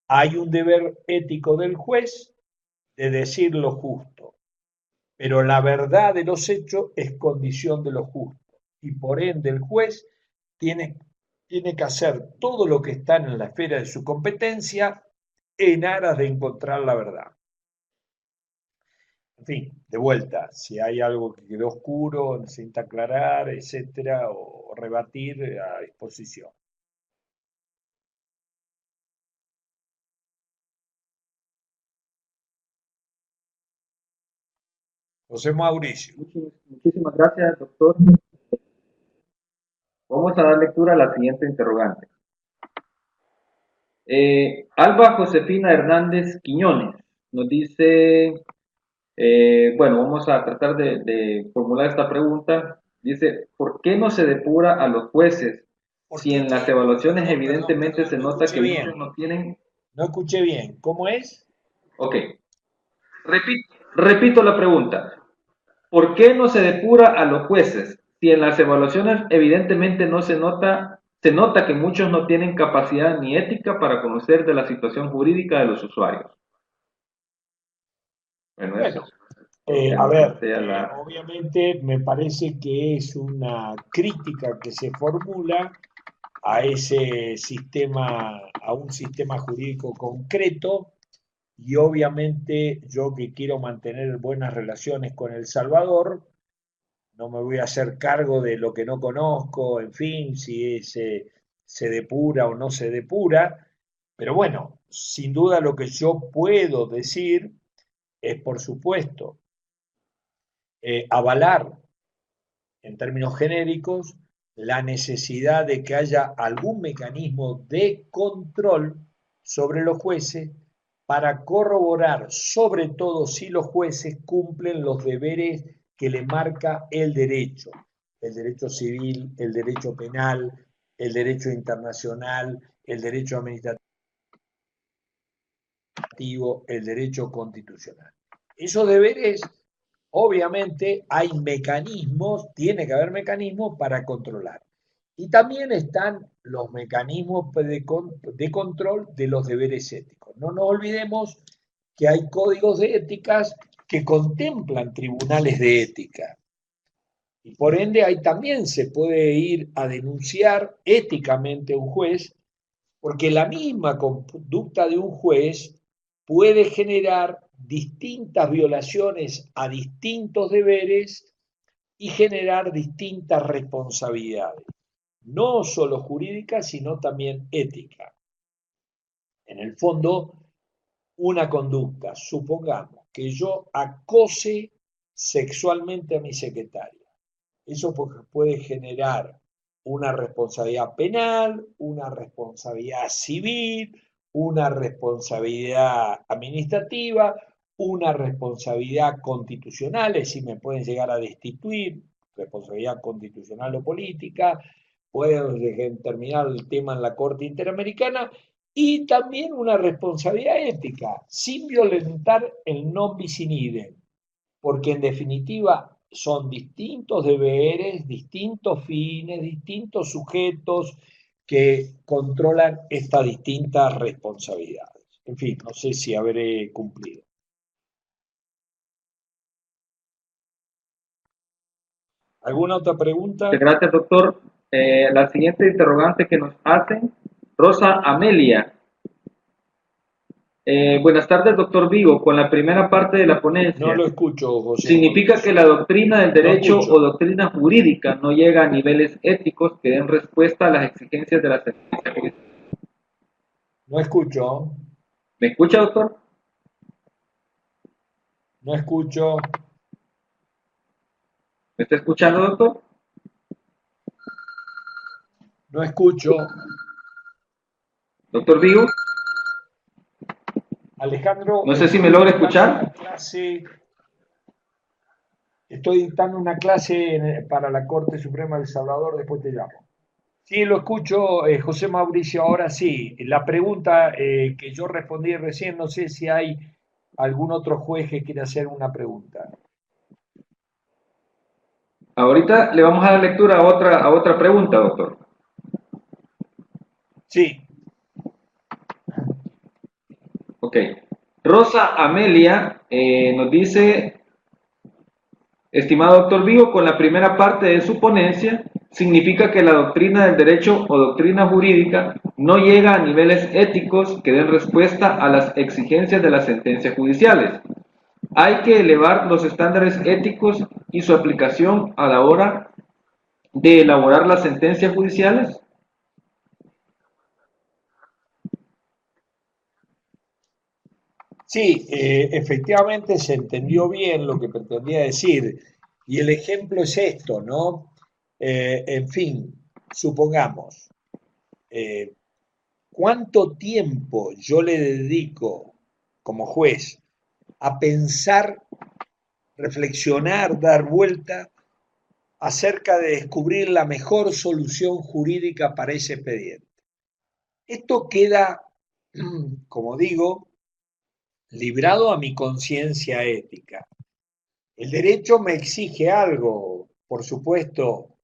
Hay un deber ético del juez de decir lo justo, pero la verdad de los hechos es condición de lo justo, y por ende el juez tiene que hacer todo lo que está en la esfera de su competencia en aras de encontrar la verdad. En fin, de vuelta, si hay algo que quedó oscuro, necesita aclarar, etcétera, o rebatir, a disposición. José Mauricio. Muchísimas gracias, doctor. Vamos a dar lectura a la siguiente interrogante. Alba Josefina Hernández Quiñones nos dice, bueno, vamos a tratar de formular esta pregunta. Dice, ¿por qué no se depura a los jueces ¿Por si qué en las qué? evaluaciones Perdón, perdón, evidentemente perdón, se no nota escuché que muchos bien. no tienen... No escuché bien. ¿Cómo es? Ok, repito la pregunta. ¿Por qué no se depura a los jueces si en las evaluaciones evidentemente no se nota que muchos no tienen capacidad ni ética para conocer de la situación jurídica de los usuarios? Bueno, eso Bueno, es lo que a nos ver, plantea obviamente me parece que es una crítica que se formula a ese sistema, a un sistema jurídico concreto, y obviamente yo que quiero mantener buenas relaciones con El Salvador, no me voy a hacer cargo de lo que no conozco, en fin, si se depura o no se depura, pero bueno, sin duda lo que yo puedo decir es, por supuesto, avalar en términos genéricos la necesidad de que haya algún mecanismo de control sobre los jueces para corroborar, sobre todo si los jueces cumplen los deberes que le marca el derecho civil, el derecho penal, el derecho internacional, el derecho administrativo, el derecho constitucional. Esos deberes, obviamente, hay mecanismos, tiene que haber mecanismos para controlar. Y también están los mecanismos de control de los deberes éticos. No nos olvidemos que hay códigos de éticas que contemplan tribunales de ética. Y por ende, ahí también se puede ir a denunciar éticamente a un juez, porque la misma conducta de un juez puede generar distintas violaciones a distintos deberes y generar distintas responsabilidades, no solo jurídicas, sino también éticas. En el fondo, una conducta, supongamos que yo acose sexualmente a mi secretaria. Eso puede generar una responsabilidad penal, una responsabilidad civil, una responsabilidad administrativa, una responsabilidad constitucional, es decir, me pueden llegar a destituir, responsabilidad constitucional o política, puede terminar el tema en la Corte Interamericana, y también una responsabilidad ética, sin violentar el non bis in idem, porque en definitiva son distintos deberes, distintos fines, distintos sujetos que controlan estas distintas responsabilidades. En fin, no sé si habré cumplido. ¿Alguna otra Muchas pregunta? gracias, doctor. La siguiente interrogante que nos hacen, Rosa Amelia. Buenas tardes, doctor Vigo. Con la primera parte de la No ponencia, lo escucho, José ¿significa que Mauricio. la doctrina del No derecho o escucho. doctrina jurídica no llega a niveles éticos que den respuesta a las exigencias de la sentencia judicial? No escucho. ¿Me escucha, doctor? No escucho. ¿Me está escuchando, doctor? No escucho. Doctor Vigo, Alejandro, no sé si me estoy logra dictando una escuchar. clase. Estoy dictando una clase para la Corte Suprema de El Salvador, después te llamo. Sí, lo escucho, José Mauricio, ahora sí. La pregunta que yo respondí recién, no sé si hay algún otro juez que quiera hacer una pregunta. Ahorita le vamos a dar lectura a otra pregunta, doctor. Sí, Ok. Rosa Amelia nos dice, estimado doctor Vigo, con la primera parte de su ponencia, significa que la doctrina del derecho o doctrina jurídica no llega a niveles éticos que den respuesta a las exigencias de las sentencias judiciales. Hay que elevar los estándares éticos y su aplicación a la hora de elaborar las sentencias judiciales. sí, efectivamente se entendió bien lo que pretendía decir. Y el ejemplo es esto, ¿no? En fin. supongamos, eh, ¿cuánto tiempo yo le dedico como juez a pensar, reflexionar, dar vuelta acerca de descubrir la mejor solución jurídica para ese expediente? Esto queda, como digo, librado a mi conciencia ética. El derecho me exige algo, por supuesto,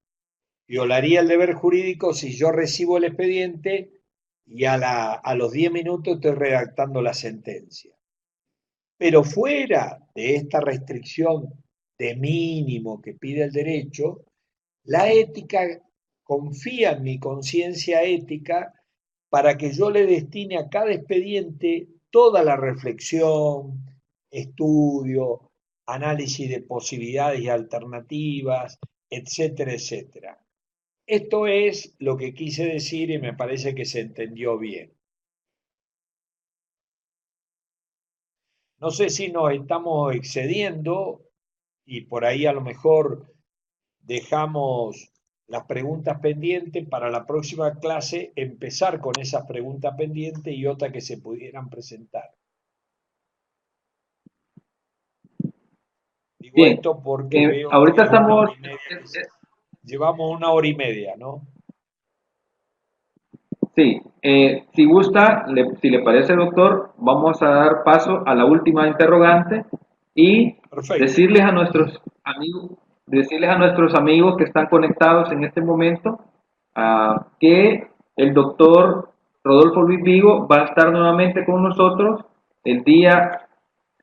violaría el deber jurídico si yo recibo el expediente y a los 10 minutos estoy redactando la sentencia. Pero fuera de esta restricción de mínimo que pide el derecho, la ética confía en mi conciencia ética para que yo le destine a cada expediente toda la reflexión, estudio, análisis de posibilidades y alternativas, etcétera, etcétera. Esto es lo que quise decir y me parece que se entendió bien. No sé si nos estamos excediendo y por ahí a lo mejor dejamos las preguntas pendientes para la próxima clase, empezar con esas preguntas pendientes y otras que se pudieran presentar. Digo Bien, esto porque veo que ahorita estamos, llevamos 1 hora y media, ¿no? sí, si gusta, si le parece, doctor, vamos a dar paso a la última interrogante y Perfecto. decirles a nuestros amigos, decirles a nuestros amigos que están conectados en este momento que el doctor Rodolfo Luis Vigo va a estar nuevamente con nosotros el día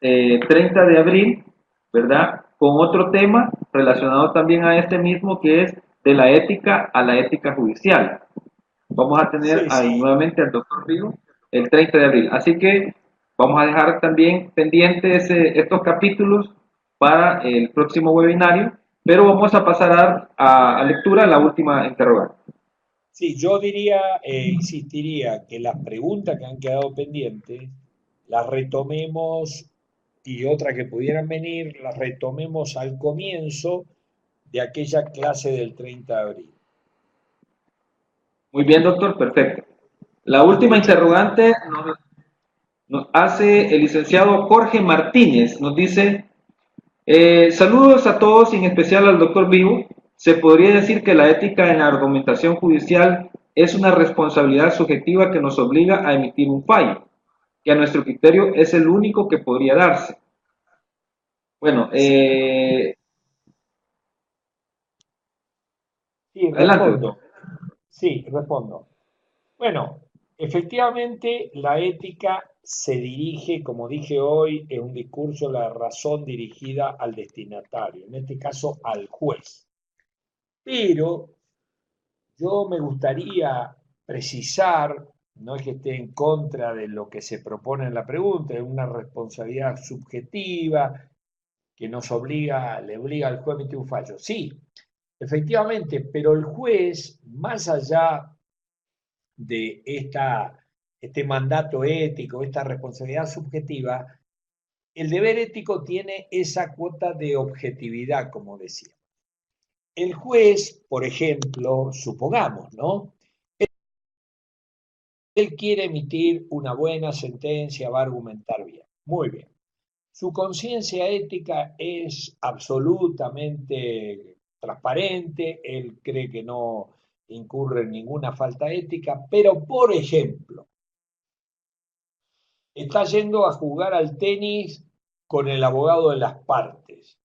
30 de abril, ¿verdad? Con otro tema relacionado también a este mismo, que es de la ética a la ética judicial. Vamos a tener Sí, sí. nuevamente al doctor Vigo el 30 de abril. Así que vamos a dejar también pendientes estos capítulos para el próximo webinario, pero vamos a pasar a lectura la última interrogante. Sí, yo diría, insistiría que las preguntas que han quedado pendientes las retomemos y otras que pudieran venir, las retomemos al comienzo de aquella clase del 30 de abril. Muy bien, doctor, perfecto. La Lo última escucho muy bien. interrogante nos hace el licenciado Jorge Martínez. Nos dice, saludos a todos, en especial al doctor Vivo. Se podría decir que la ética en la argumentación judicial es una responsabilidad subjetiva que nos obliga a emitir un fallo, que a nuestro criterio es el único que podría darse. Bueno, Sí, sí, adelante, doctor. respondo. Sí, respondo. Bueno, efectivamente la ética se dirige, como dije hoy, en un discurso, la razón dirigida al destinatario, en este caso al juez. Pero yo me gustaría precisar, no es que esté en contra de lo que se propone en la pregunta, es una responsabilidad subjetiva que nos obliga, le obliga al juez a emitir un fallo. Sí, efectivamente, pero el juez, más allá de este mandato ético, esta responsabilidad subjetiva, el deber ético tiene esa cuota de objetividad, como decía. El juez, por ejemplo, supongamos, ¿no? Él quiere emitir una buena sentencia, va a argumentar bien. Muy bien. Su conciencia ética es absolutamente transparente, él cree que no incurre en ninguna falta ética, pero por ejemplo, está yendo a jugar al tenis con el abogado de las partes.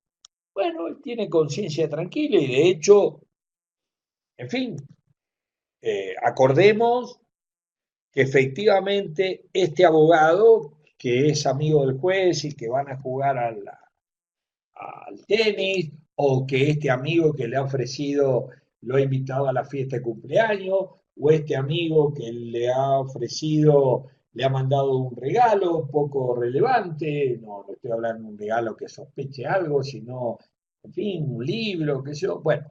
Bueno, él tiene conciencia tranquila y de hecho, en fin, acordemos que efectivamente este abogado, que es amigo del juez y que van a jugar al tenis, o que este amigo que le ha ofrecido, lo ha invitado a la fiesta de cumpleaños, o este amigo que le ha ofrecido, le ha mandado un regalo poco relevante, no estoy hablando de un regalo que sospeche algo, sino, en fin, un libro, qué sé yo. Bueno,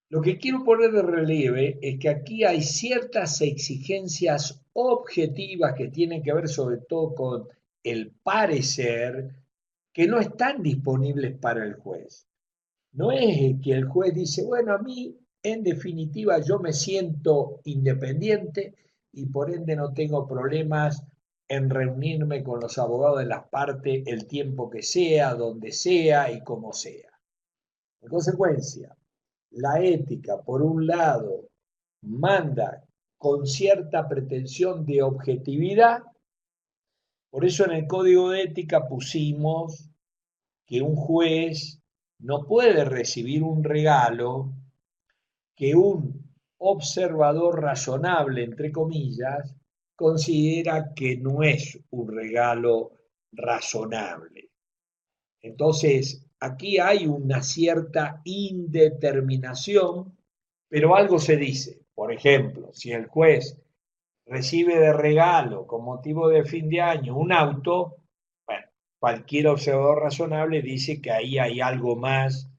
lo que quiero poner de relieve es que aquí hay ciertas exigencias objetivas que tienen que ver sobre todo con el parecer que no están disponibles para el juez. No es que el juez dice, bueno, a mí En definitiva, yo me siento independiente y por ende no tengo problemas en reunirme con los abogados de las partes el tiempo que sea, donde sea y como sea. En consecuencia, la ética, por un lado, manda con cierta pretensión de objetividad. Por eso en el código de ética pusimos que un juez no puede recibir un regalo que un observador razonable, entre comillas, considera que no es un regalo razonable. Entonces, aquí hay una cierta indeterminación, pero algo se dice. Por ejemplo, si el juez recibe de regalo con motivo de fin de año un auto, bueno, cualquier observador razonable dice que ahí hay algo más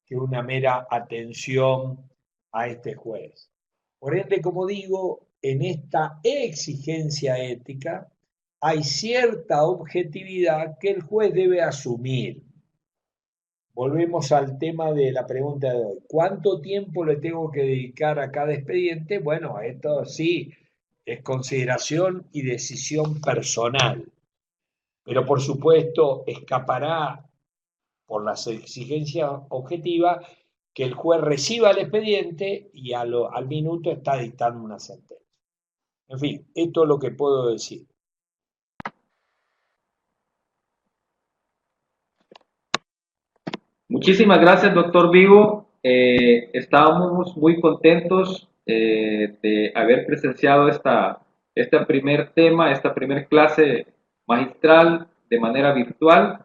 que una mera atención a este juez. Por ende, como digo, en esta exigencia ética hay cierta objetividad que el juez debe asumir. Volvemos al tema de la pregunta de hoy. ¿Cuánto tiempo le tengo que dedicar a cada expediente? Bueno, esto sí es consideración y decisión personal, pero por supuesto escapará por las exigencias objetivas que el juez reciba el expediente y al minuto está dictando una sentencia. En fin, esto es lo que puedo decir. Muchísimas gracias, doctor Vigo. Estábamos muy contentos de haber presenciado este primer tema, esta primer clase magistral de manera virtual.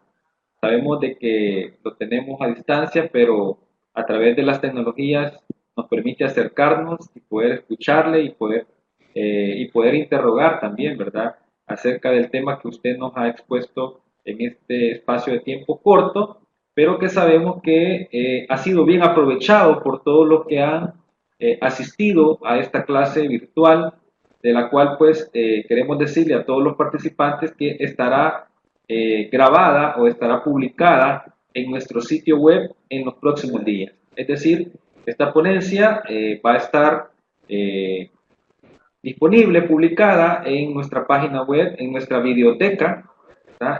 Sabemos de que lo tenemos a distancia, pero a través de las tecnologías nos permite acercarnos y poder escucharle y poder interrogar también, ¿verdad?, acerca del tema que usted nos ha expuesto en este espacio de tiempo corto, pero que sabemos que ha sido bien aprovechado por todos los que han asistido a esta clase virtual, de la cual pues queremos decirle a todos los participantes que estará grabada o estará publicada en nuestro sitio web en los próximos días. Es decir, esta ponencia va a estar disponible, publicada en nuestra página web, en nuestra videoteca,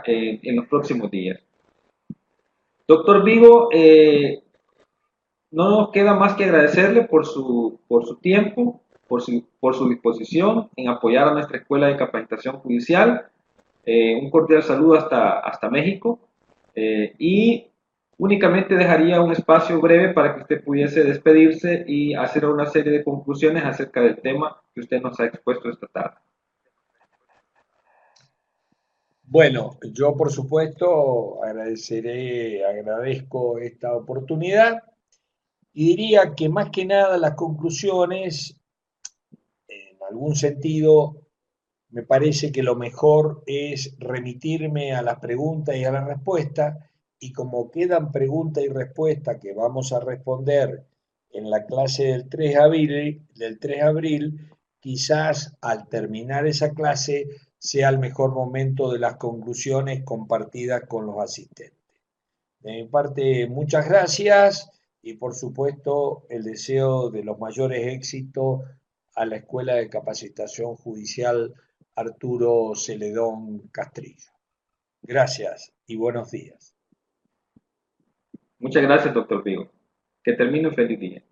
en los próximos días. Doctor Vigo, no nos queda más que agradecerle por su tiempo, por su disposición en apoyar a nuestra Escuela de Capacitación Judicial. Un cordial saludo hasta México y únicamente dejaría un espacio breve para que usted pudiese despedirse y hacer una serie de conclusiones acerca del tema que usted nos ha expuesto esta tarde. Bueno, yo por supuesto agradezco esta oportunidad y diría que más que nada las conclusiones, en algún sentido, me parece que lo mejor es remitirme a las preguntas y a las respuestas, y como quedan preguntas y respuestas que vamos a responder en la clase del 3 de abril, quizás al terminar esa clase sea el mejor momento de las conclusiones compartidas con los asistentes. De mi parte, muchas gracias y por supuesto el deseo de los mayores éxitos a la Escuela de Capacitación Judicial Arturo Celedón Castrillo. Gracias y buenos días. Muchas gracias, doctor Vigo. Que termine un feliz día.